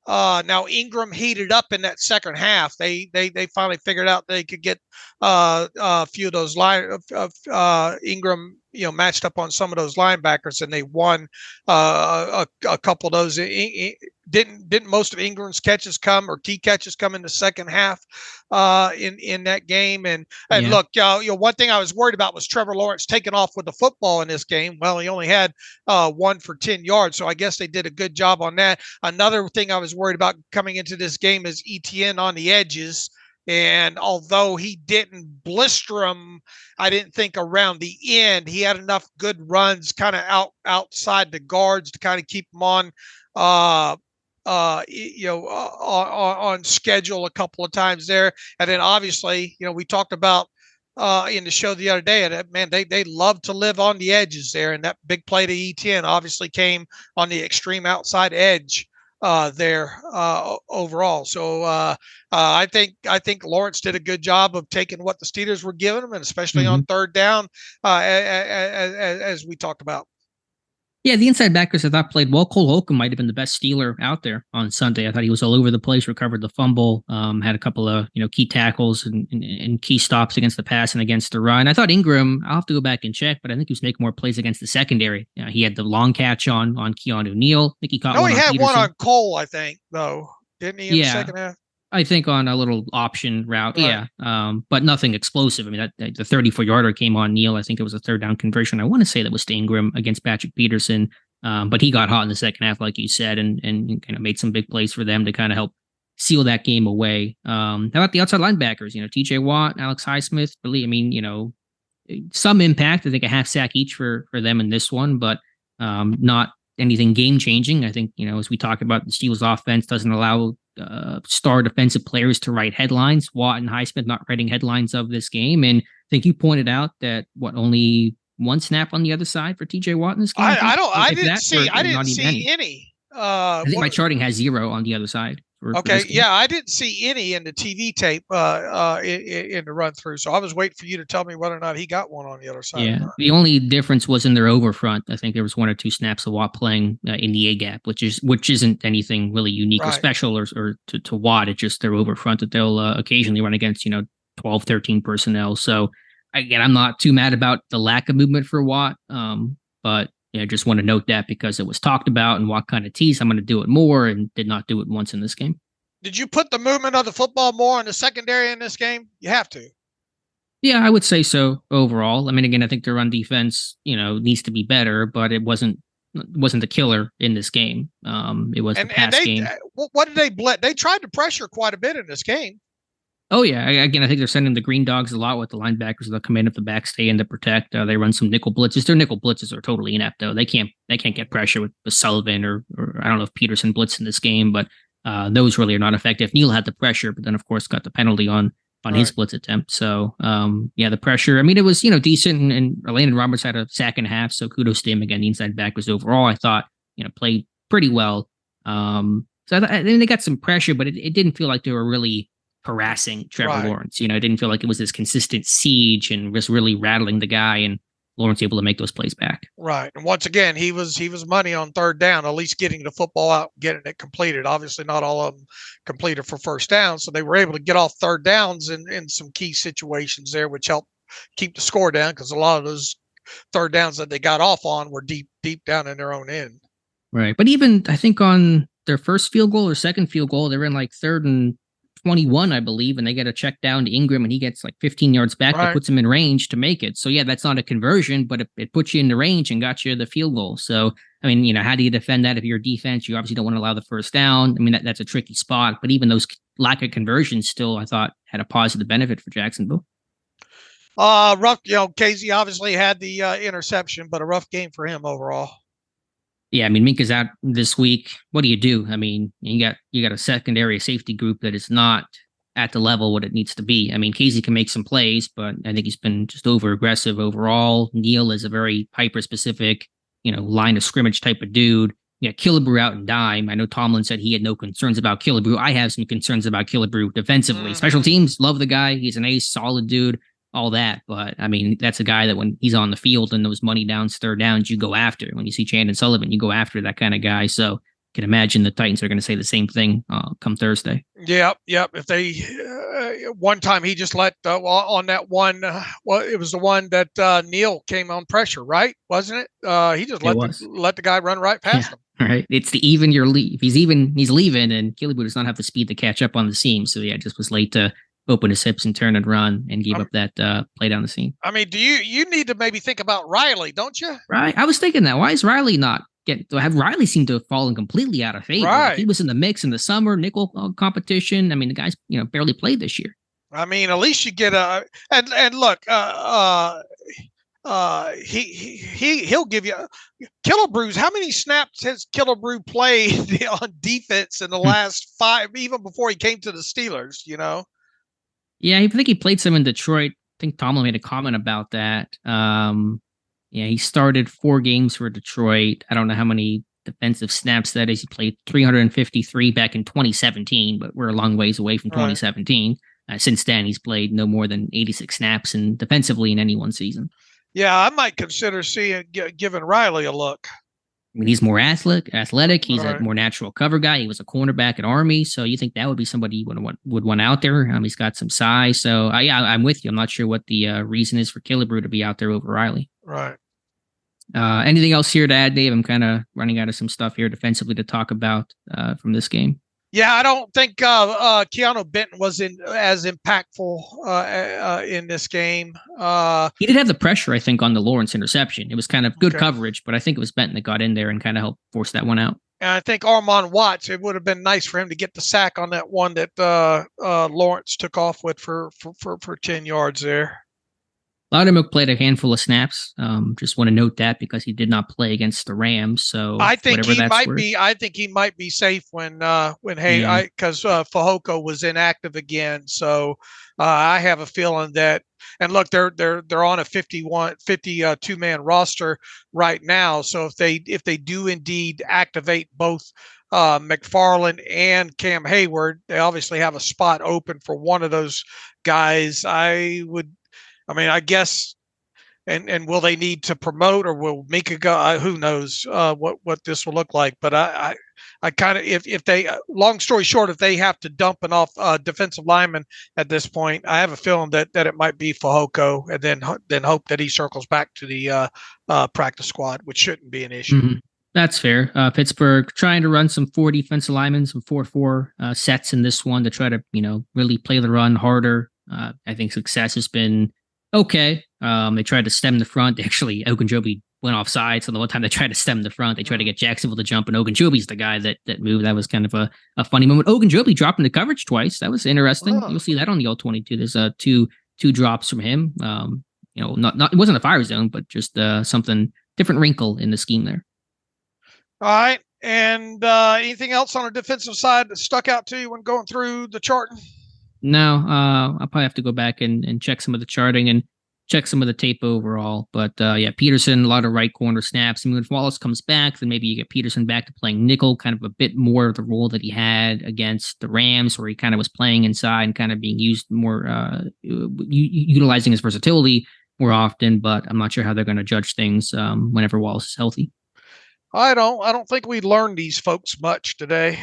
S3: Now Ingram heated up in that second half. They finally figured out they could get a few of those Ingram matched up on some of those linebackers, and they won a couple of those. Didn't most of Ingram's catches come or key catches come in the second half in that game? And look, one thing I was worried about was Trevor Lawrence taking off with the football in this game. Well, he only had 1 for 10 yards, so I guess they did a good job on that. Another thing I was worried about coming into this game is ETN on the edges. And although he didn't blister him, I didn't think around the end he had enough good runs kind of outside the guards to kind of keep him on schedule a couple of times there. And then obviously, we talked about in the show the other day, and man, they love to live on the edges there. And that big play to ETN obviously came on the extreme outside edge there overall. So I think Lawrence did a good job of taking what the Steelers were giving him, and especially on third down, as we talked about.
S2: Yeah, the inside backers I thought played well. Cole Holcomb might have been the best Steeler out there on Sunday. I thought he was all over the place, recovered the fumble, had a couple of key tackles and key stops against the pass and against the run. I thought Ingram, I'll have to go back and check, but I think he was making more plays against the secondary. He had the long catch on Keanu Neal. I think he caught one.
S3: He had one on Cole, I think, though, didn't he? In the second half.
S2: I think on a little option route, right. But nothing explosive. I mean, that the 34-yarder came on Neal. I think it was a third down conversion. I want to say that was to Ingram against Patrick Peterson, but he got hot in the second half, like you said, and kind of made some big plays for them to kind of help seal that game away. How about the outside linebackers? TJ Watt, Alex Highsmith, some impact. I think a half sack each for them in this one, but not anything game changing. I think as we talked about, the Steelers offense doesn't allow star defensive players to write headlines. Watt and Highsmith not writing headlines of this game, and I think you pointed out that only one snap on the other side for TJ Watt in this game.
S3: I didn't see any.
S2: I think my charting has 0 on the other side.
S3: I didn't see any in the TV tape in the run through. So I was waiting for you to tell me whether or not he got one on the other side.
S2: Yeah, the only difference was in their over front. I think there was 1 or 2 snaps of Watt playing in the A gap, which isn't anything really unique or special or to Watt. It's just their over front that they'll occasionally run against 12, 13 personnel. So again, I'm not too mad about the lack of movement for Watt, but I just want to note that because it was talked about and what kind of tease I'm going to do it more and did not do it once in this game.
S3: Did you put the movement of the football more in the secondary in this game? You have to.
S2: Yeah, I would say so overall. I mean, again, I think their run defense, needs to be better, but it wasn't the killer in this game. It was the pass game.
S3: What did they blitz? They tried to pressure quite a bit in this game.
S2: Oh, yeah. Again, I think they're sending the green dogs a lot with the linebackers. They'll come in if the back stay in to protect. They run some nickel blitzes. Their nickel blitzes are totally inept, though. They can't get pressure with Sullivan or I don't know if Peterson blitzed in this game, but those really are not effective. Neal had the pressure, but then, of course, got the penalty on his blitz attempt. So, the pressure, I mean, it was, decent, and Landon Roberts had a sack and a half, so kudos to him. Again, the inside back was overall, I thought, played pretty well. So I think they got some pressure, but it didn't feel like they were really harassing Trevor Lawrence. It didn't feel like it was this consistent siege and just really rattling the guy, and Lawrence able to make those plays back.
S3: Right. And once again, he was money on third down, at least getting the football out, getting it completed. Obviously, not all of them completed for first down. So they were able to get off third downs in some key situations there, which helped keep the score down because a lot of those third downs that they got off on were deep down in their own end.
S2: Right. But even, I think, on their first field goal or second field goal, they were in like 3rd and 21, I believe, and they get a check down to Ingram, and he gets like 15 yards back. That puts him in range to make it. So, yeah, that's not a conversion, but it puts you in the range and got you the field goal. So, I mean, how do you defend that if you're defense? You obviously don't want to allow the first down. I mean, that's a tricky spot. But even those lack of conversions still, I thought, had a positive benefit for Jacksonville.
S3: Rough, Casey obviously had the interception, but a rough game for him overall.
S2: Yeah, I mean, Minkah's out this week. What do you do? I mean, you got a secondary safety group that is not at the level what it needs to be. I mean, Casey can make some plays, but I think he's been just over aggressive overall. Neal is a very hyper specific, line of scrimmage type of dude. Yeah, Killebrew out and dime. I know Tomlin said he had no concerns about Killebrew. I have some concerns about Killebrew defensively. Special teams, love the guy. He's an ace, solid dude. All that, but I mean, that's a guy that when he's on the field and those money downs, third downs, you go after. When you see Chandon Sullivan, you go after that kind of guy. So you can imagine the Titans are going to say the same thing come Thursday.
S3: Yep. If they one time he just let on that one, it was the one that Neal came on pressure, right? Wasn't it? He just let the guy run right past him.
S2: All right. It's the even you're if he's even, he's leaving, and Killebrew does not have the speed to catch up on the seam. So yeah, just was late to open his hips and turn and run and gave up that play down the seam.
S3: I mean, you need to maybe think about Riley, don't you?
S2: Right. I was thinking that. Why is Riley not Riley seemed to have fallen completely out of favor.
S3: Right.
S2: He was in the mix in the summer, nickel competition. I mean, the guy's, barely played this year.
S3: I mean, at least you get and look, he'll give you Killebrew's. How many snaps has Killebrew played on defense in the last 5, even before he came to the Steelers,
S2: Yeah, I think he played some in Detroit. I think Tomlin made a comment about that. He started 4 games for Detroit. I don't know how many defensive snaps that is. He played 353 back in 2017, but we're a long ways away from 2017. Since then, he's played no more than 86 snaps and defensively in any one season.
S3: Yeah, I might consider giving Riley a look.
S2: I mean, he's more athletic. He's a more natural cover guy. He was a cornerback at Army, so you think that would be somebody you would want out there. He's got some size, so I'm with you. I'm not sure what the reason is for Killebrew to be out there over Riley.
S3: Right.
S2: Anything else here to add, Dave? I'm kind of running out of some stuff here defensively to talk about from this game.
S3: Yeah, I don't think Keanu Benton was as impactful in this game.
S2: He did have the pressure, I think, on the Lawrence interception. It was kind of good coverage, but I think it was Benton that got in there and kind of helped force that one out.
S3: And I think Armon Watts, it would have been nice for him to get the sack on that one that Lawrence took off with for 10 yards there.
S2: Loudermilk played a handful of snaps. Just want to note that because he did not play against the Rams. So
S3: I think he might be. I think he might be safe when because Fehoko was inactive again. So I have a feeling that. And look, they're on a 52 man roster right now. So if they do indeed activate both McFarland and Cam Heyward, they obviously have a spot open for one of those guys. I guess and will they need to promote, or will Minkah go? Who knows what this will look like? But I kind of, if they, long story short, if they have to dump an off defensive lineman at this point, I have a feeling that it might be Fehoko, and then hope that he circles back to the practice squad, which shouldn't be an issue.
S2: Mm-hmm. That's fair. Pittsburgh trying to run some 4 defensive linemen, some 4-4 sets in this one to try to, really play the run harder. I think success has been okay. They tried to stem the front. Actually, Ogunjobi went offside. So the one time they tried to stem the front, they tried to get Jacksonville to jump, and Ogunjobi's the guy that moved. That was kind of a funny moment. Ogunjobi dropped into coverage twice. That was interesting. You'll see that on the All-22. There's two drops from him. Not it wasn't a fire zone, but just something different wrinkle in the scheme there.
S3: All right. And anything else on the defensive side that stuck out to you when going through the chart?
S2: No, I'll probably have to go back and check some of the charting and check some of the tape overall. But Peterson, a lot of right corner snaps. I mean, if Wallace comes back, then maybe you get Peterson back to playing nickel, kind of a bit more of the role that he had against the Rams, where he kind of was playing inside and kind of being used more, utilizing his versatility more often. But I'm not sure how they're going to judge things whenever Wallace is healthy.
S3: I don't think we learned these folks much today.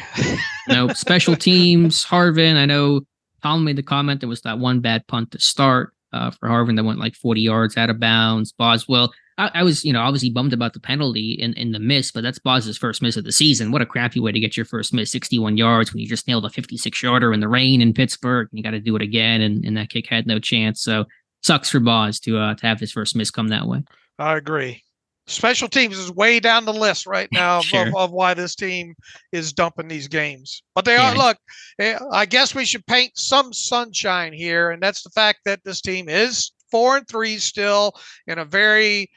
S2: No, special teams, Harvin. I know Tomlin made the comment there was that one bad punt to start for Harvin that went like 40 yards out of bounds. Boswell, I was, obviously bummed about the penalty in the miss, but that's Bos's first miss of the season. What a crappy way to get your first miss, 61 yards when you just nailed a 56-yarder in the rain in Pittsburgh, and you got to do it again, and that kick had no chance. So sucks for Bos to have his first miss come that way.
S3: I agree. Special teams is way down the list right now
S2: Sure.
S3: of why this team is dumping these games. But they are, look, I guess we should paint some sunshine here, and that's the fact that this team is 4-3 still in a very,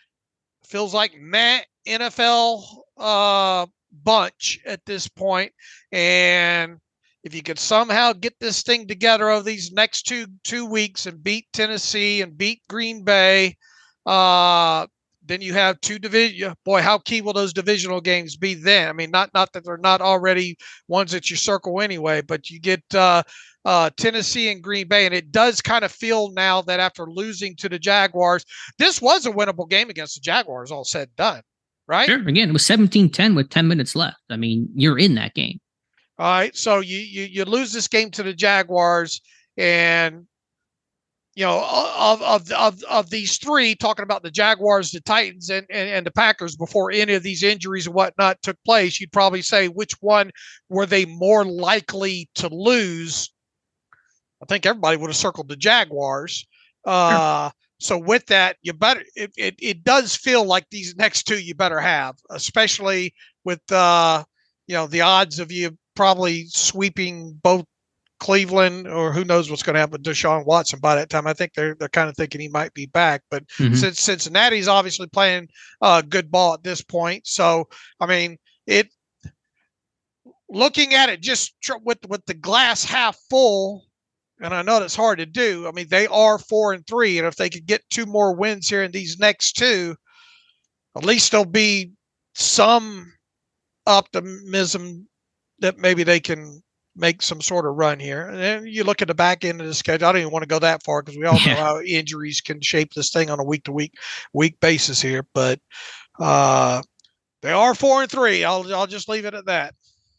S3: feels like NFL bunch at this point. And if you could somehow get this thing together over these next two weeks and beat Tennessee and beat Green Bay, then you have 2 division. Boy, how key will those divisional games be then? I mean, not that they're not already ones that you circle anyway, but you get Tennessee and Green Bay, and it does kind of feel now that after losing to the Jaguars, this was a winnable game against the Jaguars, all said and done, right?
S2: Sure. Again, it was 17-10 with 10 minutes left. I mean, you're in that game.
S3: All right, so you lose this game to the Jaguars, and of these 3, talking about the Jaguars, the Titans, and the Packers before any of these injuries and whatnot took place, you'd probably say which one were they more likely to lose? I think everybody would have circled the Jaguars. Sure. So with that, you better. It does feel like these next 2 you better have, especially with the odds of you probably sweeping both Cleveland, or who knows what's going to happen with Deshaun Watson by that time. I think they're kind of thinking he might be back, but since Cincinnati's obviously playing good ball at this point, so I mean, looking at it just with the glass half full, and I know that's hard to do. I mean, they are 4-3, and if they could get 2 more wins here in these next 2, at least there'll be some optimism that maybe they can make some sort of run here. And then you look at the back end of the schedule. I don't even want to go that far because we all know how injuries can shape this thing on a week basis here. But they are 4-3. I'll just leave it at that.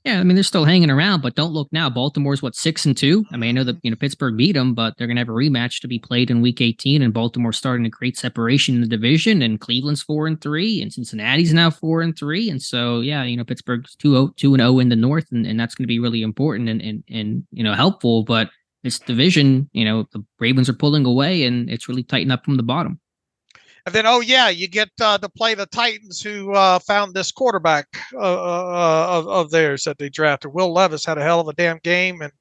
S2: Yeah, I mean, they're still hanging around, but don't look now. Baltimore's 6-2. I mean, I know that Pittsburgh beat them, but they're gonna have a rematch to be played in Week 18, and Baltimore's starting to create separation in the division. And Cleveland's 4-3, and Cincinnati's now 4-3, and so Pittsburgh's 2-0 in the North, and that's going to be really important and helpful. But this division, the Ravens are pulling away, and it's really tightened up from the bottom.
S3: And then, you get to play the Titans, who found this quarterback of theirs that they drafted. Will Levis had a hell of a damn game, and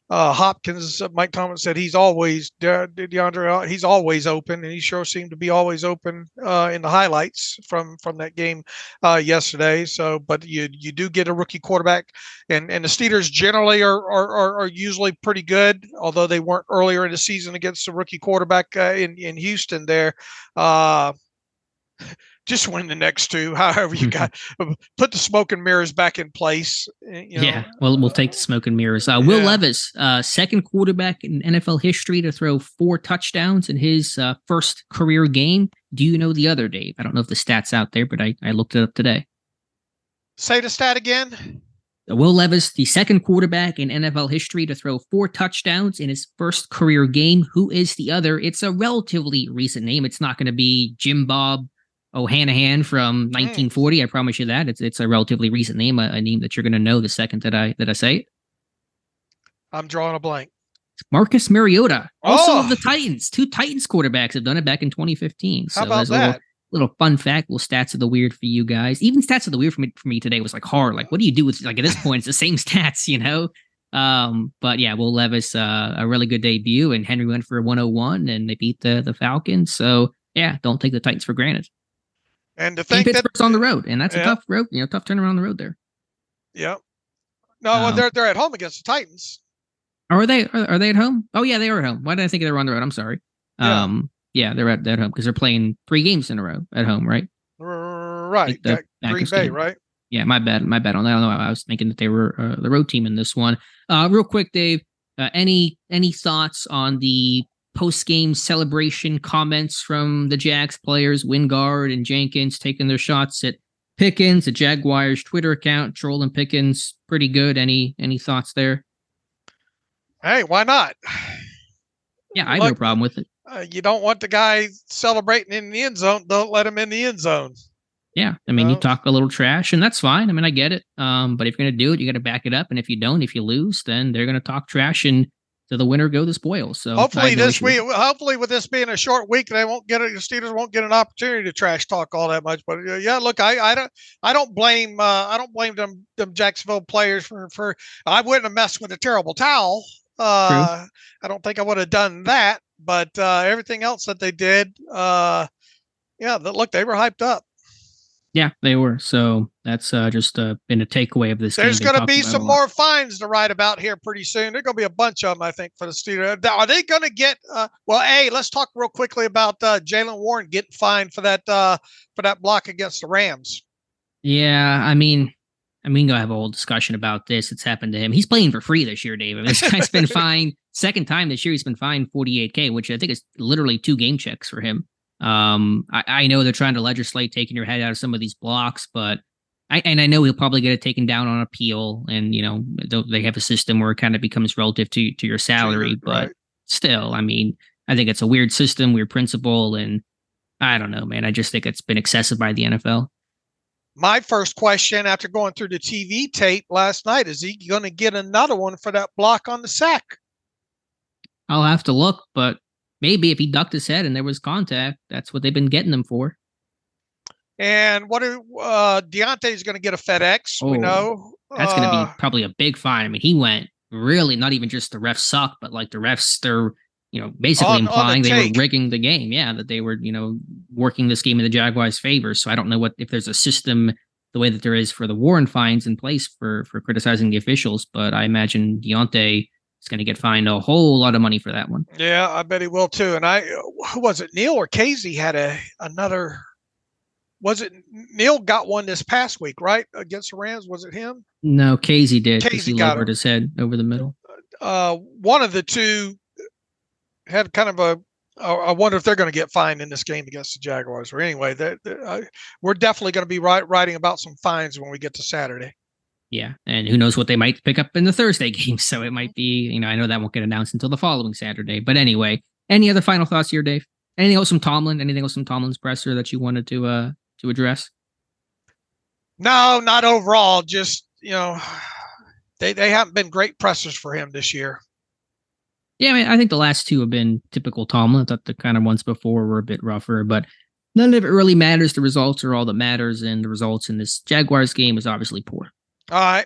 S3: Hopkins, Mike Tomlin said he's always he's always open, and he sure seemed to be always open in the highlights from that game yesterday. So, but you do get a rookie quarterback, and the Steelers generally are usually pretty good, although they weren't earlier in the season against the rookie quarterback in Houston there. Just win the next 2. However, you got put the smoke and mirrors back in place.
S2: Yeah, well, we'll take the smoke and mirrors. Will Levis, second quarterback in NFL history to throw 4 touchdowns in his first career game. Do you know the other, Dave? I don't know if the stat's out there, but I looked it up today.
S3: Say the stat again.
S2: Will Levis, the second quarterback in NFL history to throw 4 touchdowns in his first career game. Who is the other? It's a relatively recent name. It's not going to be Jim Bob O'Hanahan from 1940. I promise you that. It's a relatively recent name, a name that you're going to know the second that I say it.
S3: I'm drawing a blank.
S2: Marcus Mariota, also of the Titans. 2 Titans quarterbacks have done it back in 2015. So
S3: how about that?
S2: Little fun fact, little stats of the weird for you guys. Even stats of the weird for me today was like hard. Like, what do you do with, like, at this point, it's the same stats, you know? But yeah, Will Levis, a really good debut, and Henry went for a 101 and they beat the Falcons. So yeah, don't take the Titans for granted.
S3: And to think
S2: Pittsburgh's on the road, and that's a tough road, tough turnaround on the road there.
S3: Yeah. No, they're at home against the Titans.
S2: Are they at home? Oh yeah, they are at home. Why did I think they were on the road? I'm sorry.
S3: Yeah.
S2: Yeah, they're at home because they're playing 3 games in a row at home, right?
S3: Right. Green Bay,
S2: game.
S3: right? Yeah,
S2: my bad on that. I don't know. I was thinking that they were the road team in this one. Real quick, Dave, any thoughts on the post-game celebration comments from the Jags players, Wingard and Jenkins, taking their shots at Pickens, the Jaguars Twitter account, trolling Pickens pretty good. Any thoughts there?
S3: Hey, why not?
S2: Yeah, I have no problem with it.
S3: You don't want the guy celebrating in the end zone. Don't let him in the end zone.
S2: Yeah, I mean, you talk a little trash, and that's fine. I mean, I get it. But if you're going to do it, you got to back it up. And if you don't, if you lose, then they're going to talk trash, and to the winner go the spoils. So
S3: hopefully with this being a short week, the Steelers won't get an opportunity to trash talk all that much. But yeah, look, I don't blame them Jacksonville players for I wouldn't have messed with a terrible towel. I don't think I would have done that, but everything else that they did, look, they were hyped up.
S2: Yeah, they were. So that's just been a takeaway of this.
S3: There's going to be some more fines to write about here pretty soon. There's going to be a bunch of them, I think, for the Steelers. Are they going to get? Let's talk real quickly about Jaylen Warren getting fined for that block against the Rams.
S2: Yeah, I mean, go have a whole discussion about this. It's happened to him. He's playing for free this year, Dave. I mean, this guy's been fined second time this year. He's been fined $48K, which I think is literally 2 game checks for him. I know they're trying to legislate taking your head out of some of these blocks, but I know he'll probably get it taken down on appeal, and they have a system where it kind of becomes relative to your salary. But still, I mean, I think it's a weird system, weird principle, and I don't know, man. I just think it's been excessive by the NFL.
S3: My first question after going through the TV tape last night, is he going to get another one for that block on the sack?
S2: I'll have to look, but maybe if he ducked his head and there was contact, that's what they've been getting him for.
S3: And Deontay's going to get a FedEx. We know
S2: that's going to be probably a big fine. I mean, he went really not even just the refs suck, but like the refs, they're basically implying they were rigging the game. Yeah, that they were working this game in the Jaguars' favor. So I don't know if there's a system the way that there is for the Warren fines in place for criticizing the officials, but I imagine Deontay is going to get fined a whole lot of money for that one.
S3: Yeah, I bet he will too. And who was it? Neil or Casey had another. Was it Neil got one this past week, right? Against the Rams? Was it him?
S2: No, Casey did.
S3: Casey
S2: lowered his head over the middle.
S3: One of the two had kind of I wonder if they're going to get fined in this game against the Jaguars. Or anyway, we're definitely going to be writing about some fines when we get to Saturday.
S2: Yeah, and who knows what they might pick up in the Thursday game. So it might be, I know that won't get announced until the following Saturday. But anyway, any other final thoughts here, Dave? Anything else from Tomlin? Anything else from Tomlin's presser that you wanted to address?
S3: No, not overall. Just, they haven't been great pressers for him this year.
S2: Yeah, I mean, I think the last 2 have been typical Tomlin. I thought the kind of ones before were a bit rougher, but none of it really matters. The results are all that matters, and the results in this Jaguars game is obviously poor. All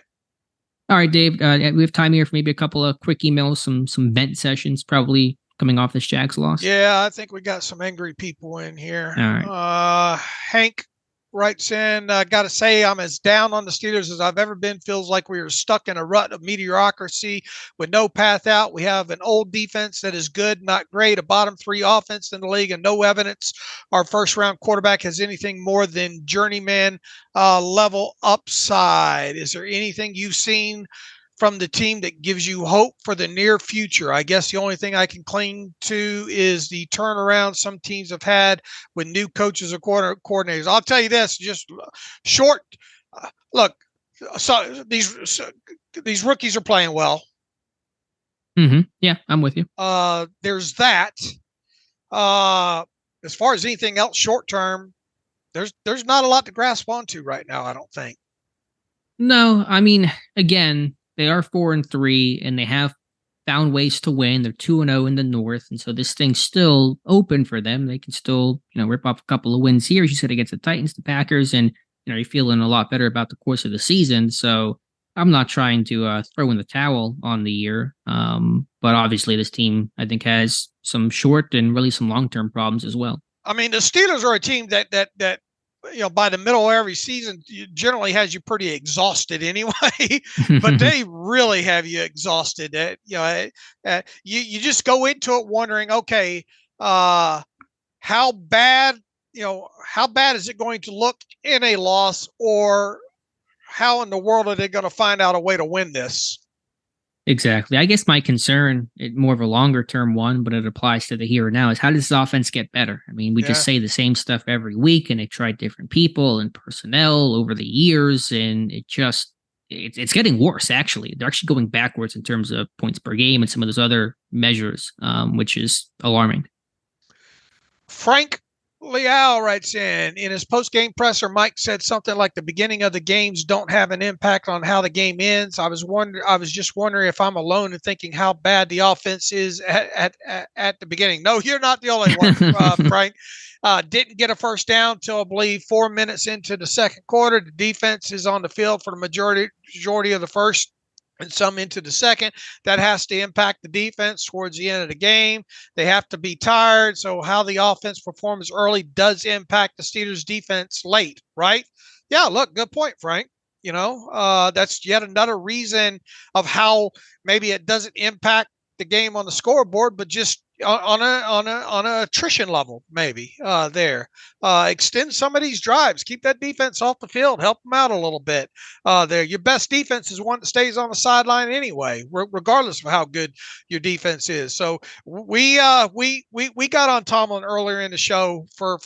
S2: right, Dave. We have time here for maybe a couple of quick emails, some vent sessions, probably coming off this Jags loss.
S3: Yeah, I think we got some angry people in here.
S2: All right.
S3: Hank writes in, got to say I'm as down on the Steelers as I've ever been. Feels like we are stuck in a rut of mediocrity with no path out. We have an old defense that is good, not great, a bottom 3 offense in the league, and no evidence our first-round quarterback has anything more than journeyman level upside. Is there anything you've seen from the team that gives you hope for the near future? I guess the only thing I can cling to is the turnaround some teams have had with new coaches or coordinators. I'll tell you this, just short. Look, so these rookies are playing well.
S2: Mm-hmm. Yeah, I'm with you.
S3: There's that. As far as anything else short term, there's not a lot to grasp onto right now, I don't think.
S2: No, I mean, again, they are 4-3, and they have found ways to win. They're 2-0 in the North, and so this thing's still open for them. They can still, rip off a couple of wins here. As you said, against the Titans, the Packers, and you're feeling a lot better about the course of the season. So I'm not trying to throw in the towel on the year, but obviously this team, I think, has some short and really some long-term problems as well.
S3: I mean, the Steelers are a team that by the middle of every season generally has you pretty exhausted anyway, but they really have you exhausted. You just go into it wondering, okay, how bad is it going to look in a loss, or how in the world are they going to find out a way to win this?
S2: Exactly. I guess my concern, more of a longer term one, but it applies to the here and now, is how does this offense get better? I mean, we just say the same stuff every week, and they tried different people and personnel over the years, and it's getting worse, actually. They're actually going backwards in terms of points per game and some of those other measures, which is alarming.
S3: Frank Leal writes in his post-game presser, Mike said something like the beginning of the games don't have an impact on how the game ends. I was just wondering if I'm alone in thinking how bad the offense is at the beginning. No, you're not the only one, Frank. Didn't get a first down till I believe 4 minutes into the second quarter. The defense is on the field for the majority of the first and some into the second. That has to impact the defense towards the end of the game. They have to be tired. So how the offense performs early does impact the Steelers defense late, right? Yeah, look, good point, Frank. That's yet another reason of how maybe it doesn't impact the game on the scoreboard, but just on a attrition level, maybe there. Extend some of these drives. Keep that defense off the field. Help them out a little bit there. Your best defense is one that stays on the sideline anyway, regardless of how good your defense is. So we got on Tomlin earlier in the show for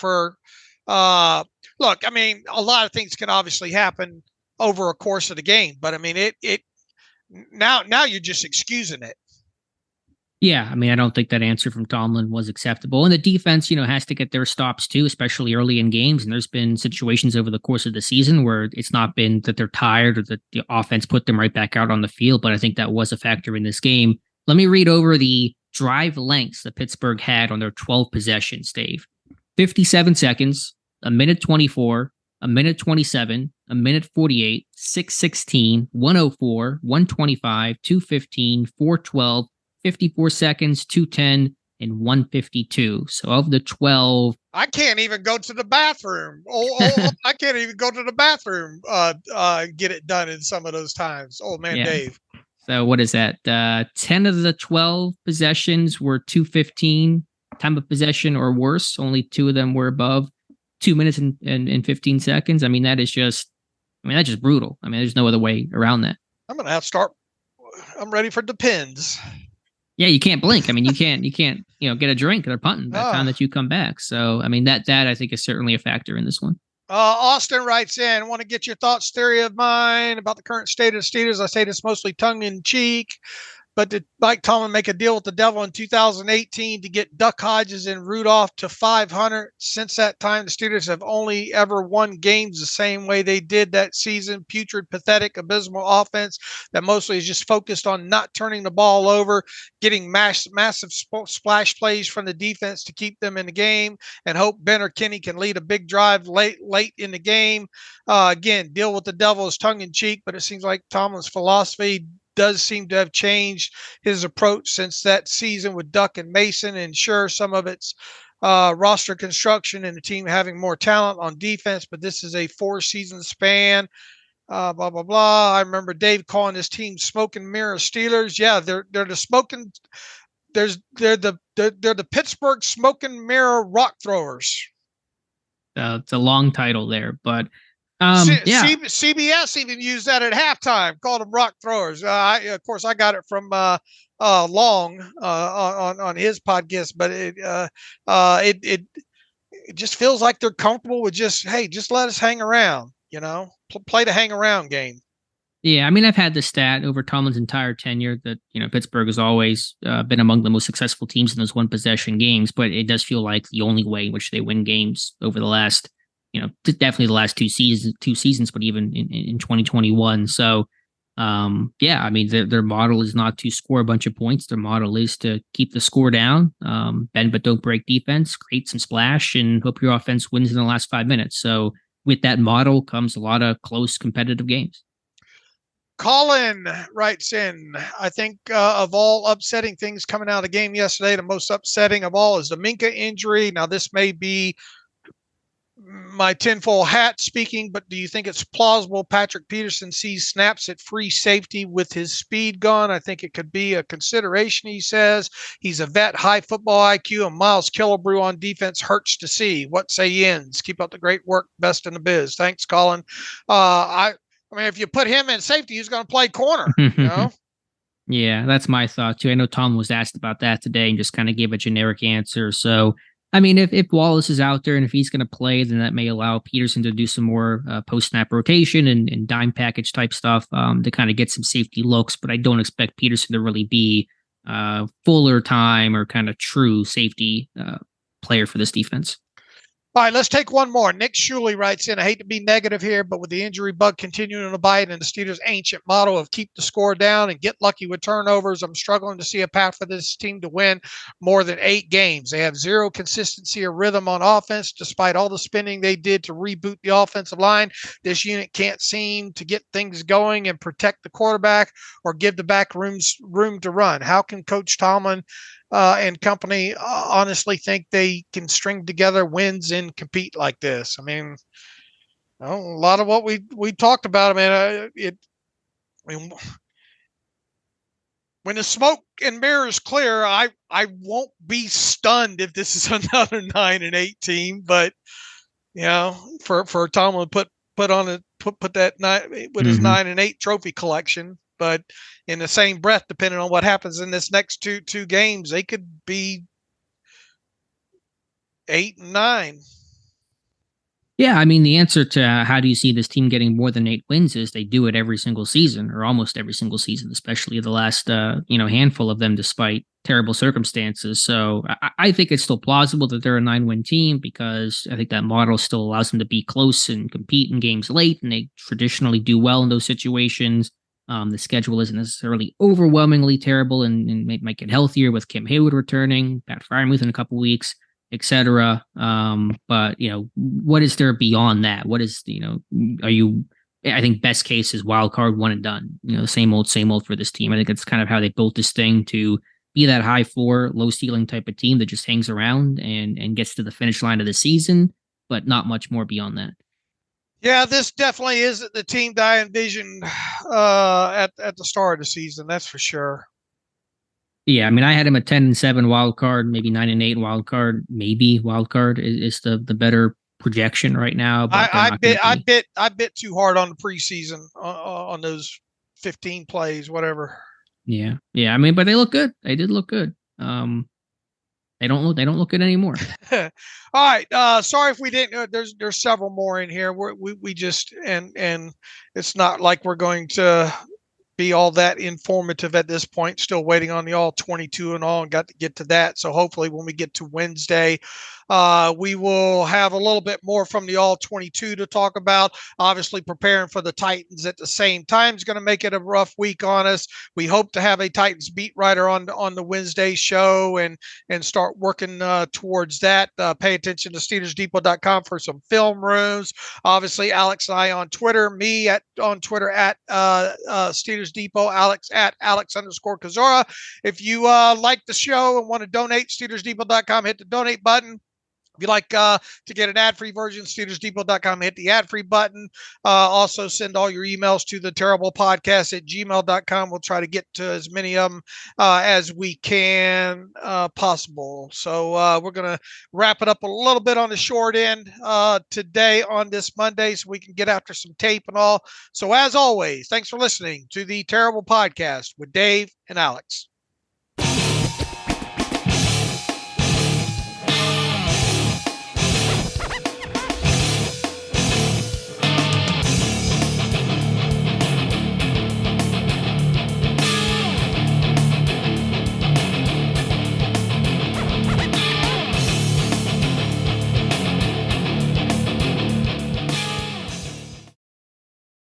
S3: look, I mean, a lot of things can obviously happen over a course of the game, but I mean, it now you're just excusing it.
S2: Yeah, I mean, I don't think that answer from Tomlin was acceptable. And the defense, has to get their stops too, especially early in games. And there's been situations over the course of the season where it's not been that they're tired or that the offense put them right back out on the field. But I think that was a factor in this game. Let me read over the drive lengths that Pittsburgh had on their 12 possessions, Dave. 57 seconds, a minute 24, a minute 27, a minute 48, 6:16, 104, 125, 2:15, 4:12, 54 seconds, 2:10, and 1:52. So of the 12,
S3: I can't even go to the bathroom. I can't even go to the bathroom. Get it done in some of those times. Oh man, yeah. Dave.
S2: So what is that? 10 of the 12 possessions were 2:15 time of possession or worse. Only 2 of them were above 2 minutes and 15 seconds. I mean, that's just brutal. I mean, there's no other way around that.
S3: I'm gonna have to start. I'm ready for Depends.
S2: Yeah, you can't blink. I mean, you can't, get a drink. They're punting by the time that you come back. So, I mean, that I think is certainly a factor in this one.
S3: Austin writes in, I want to get your thoughts, theory of mine about the current state of the Steelers. I say this mostly tongue in cheek, but did Mike Tomlin make a deal with the devil in 2018 to get Duck Hodges and Rudolph to 500? Since that time, the Steelers have only ever won games the same way they did that season. Putrid, pathetic, abysmal offense that mostly is just focused on not turning the ball over, getting massive splash plays from the defense to keep them in the game, and hope Ben or Kenny can lead a big drive late in the game. Again, deal with the devil is tongue in cheek, but it seems like Tomlin's philosophy does seem to have changed his approach since that season with Duck and Mason, and sure, some of it's roster construction and the team having more talent on defense, but this is a 4-season span. Blah blah blah. I remember Dave calling his team "Smoke and Mirror Steelers." Yeah, they're the smoking. They're the Pittsburgh Smoke and Mirror Rock Throwers.
S2: It's a long title there, but Yeah.
S3: CBS even used that at halftime, called them rock throwers. Of course, I got it from Long on his podcast, but it just feels like they're comfortable with just let us hang around, play the hang around game.
S2: Yeah, I mean, I've had the stat over Tomlin's entire tenure that, Pittsburgh has always been among the most successful teams in those one possession games, but it does feel like the only way in which they win games over the last, definitely the last two seasons, but even in 2021. So, yeah, I mean, their model is not to score a bunch of points. Their model is to keep the score down, bend but don't break defense, create some splash, and hope your offense wins in the last 5 minutes. So with that model comes a lot of close competitive games.
S3: Colin writes in, I think of all upsetting things coming out of the game yesterday, the most upsetting of all is the Minkah injury. Now, this may be my tinfoil hat speaking, but do you think it's plausible Patrick Peterson sees snaps at free safety with his speed gone? I think it could be a consideration, he says. He's a vet, high football IQ, and Miles Killebrew on defense hurts to see. What say Yens? Keep up the great work. Best in the biz. Thanks, Colin. I mean, if you put him in safety, he's going to play corner,
S2: Yeah, that's my thought, too. I know Tom was asked about that today and just kind of gave a generic answer. So, I mean, if Wallace is out there and if he's going to play, then that may allow Peterson to do some more post-snap rotation and dime package type stuff to kind of get some safety looks. But I don't expect Peterson to really be fuller time or kind of true safety player for this defense.
S3: All right, let's take one more. Nick Shuley writes in, I hate to be negative here, but with the injury bug continuing to bite and the Steelers' ancient motto of keep the score down and get lucky with turnovers, I'm struggling to see a path for this team to win more than 8 games. They have zero consistency or rhythm on offense, despite all the spending they did to reboot the offensive line. This unit can't seem to get things going and protect the quarterback or give the back room to run. How can Coach Tomlin and company honestly think they can string together wins and compete like this? I mean, a lot of what we talked about, I mean, when the smoke and mirrors clear, I won't be stunned if this is another 9-8 team. But for Tomlin put that 9 with his 9-8 trophy collection. But in the same breath, depending on what happens in this next two games, they could be 8-9.
S2: Yeah, I mean, the answer to how do you see this team getting more than 8 wins is they do it every single season, or almost every single season, especially the last handful of them, despite terrible circumstances. So I think it's still plausible that they're a 9-win team because I think that model still allows them to be close and compete in games late, and they traditionally do well in those situations. The schedule isn't necessarily overwhelmingly terrible and might get healthier with Kim Heyward returning, Pat Freiermuth in a couple weeks, etc. But what is there beyond that? What is I think best case is wild card, one and done. Same old for this team. I think that's kind of how they built this thing to be that high floor, low ceiling type of team that just hangs around and gets to the finish line of the season, but not much more beyond that.
S3: Yeah, this definitely isn't the team that I envisioned at the start of the season. That's for sure.
S2: Yeah, I mean, I had him a 10-7 wild card, maybe 9-8 wild card. Maybe wild card is the better projection right now. But
S3: I bit too hard on the preseason on those 15 plays, whatever.
S2: Yeah. I mean, but they look good. They did look good. They don't look good anymore.
S3: All right. Sorry if we didn't. There's several more in here. We just and it's not like we're going to be all that informative at this point. Still waiting on the all 22 and all, and got to get to that. So hopefully when we get to Wednesday, we will have a little bit more from the all 22 to talk about. Obviously preparing for the Titans at the same time is going to make it a rough week on us. We hope to have a Titans beat writer on the Wednesday show and start working towards that. Pay attention to SteelersDepot.com for some film rooms. Obviously Alex and I on Twitter, on Twitter at Steelers Depot, Alex at Alex_Kozora. If you like the show and want to donate, SteelersDepot.com, hit the donate button. If you'd like to get an ad-free version, SteelersDepot.com, hit the ad-free button. Also, send all your emails to the terrible podcast at gmail.com. We'll try to get to as many of them as we can possible. So we're going to wrap it up a little bit on the short end today on this Monday so we can get after some tape and all. So as always, thanks for listening to the Terrible Podcast with Dave and Alex.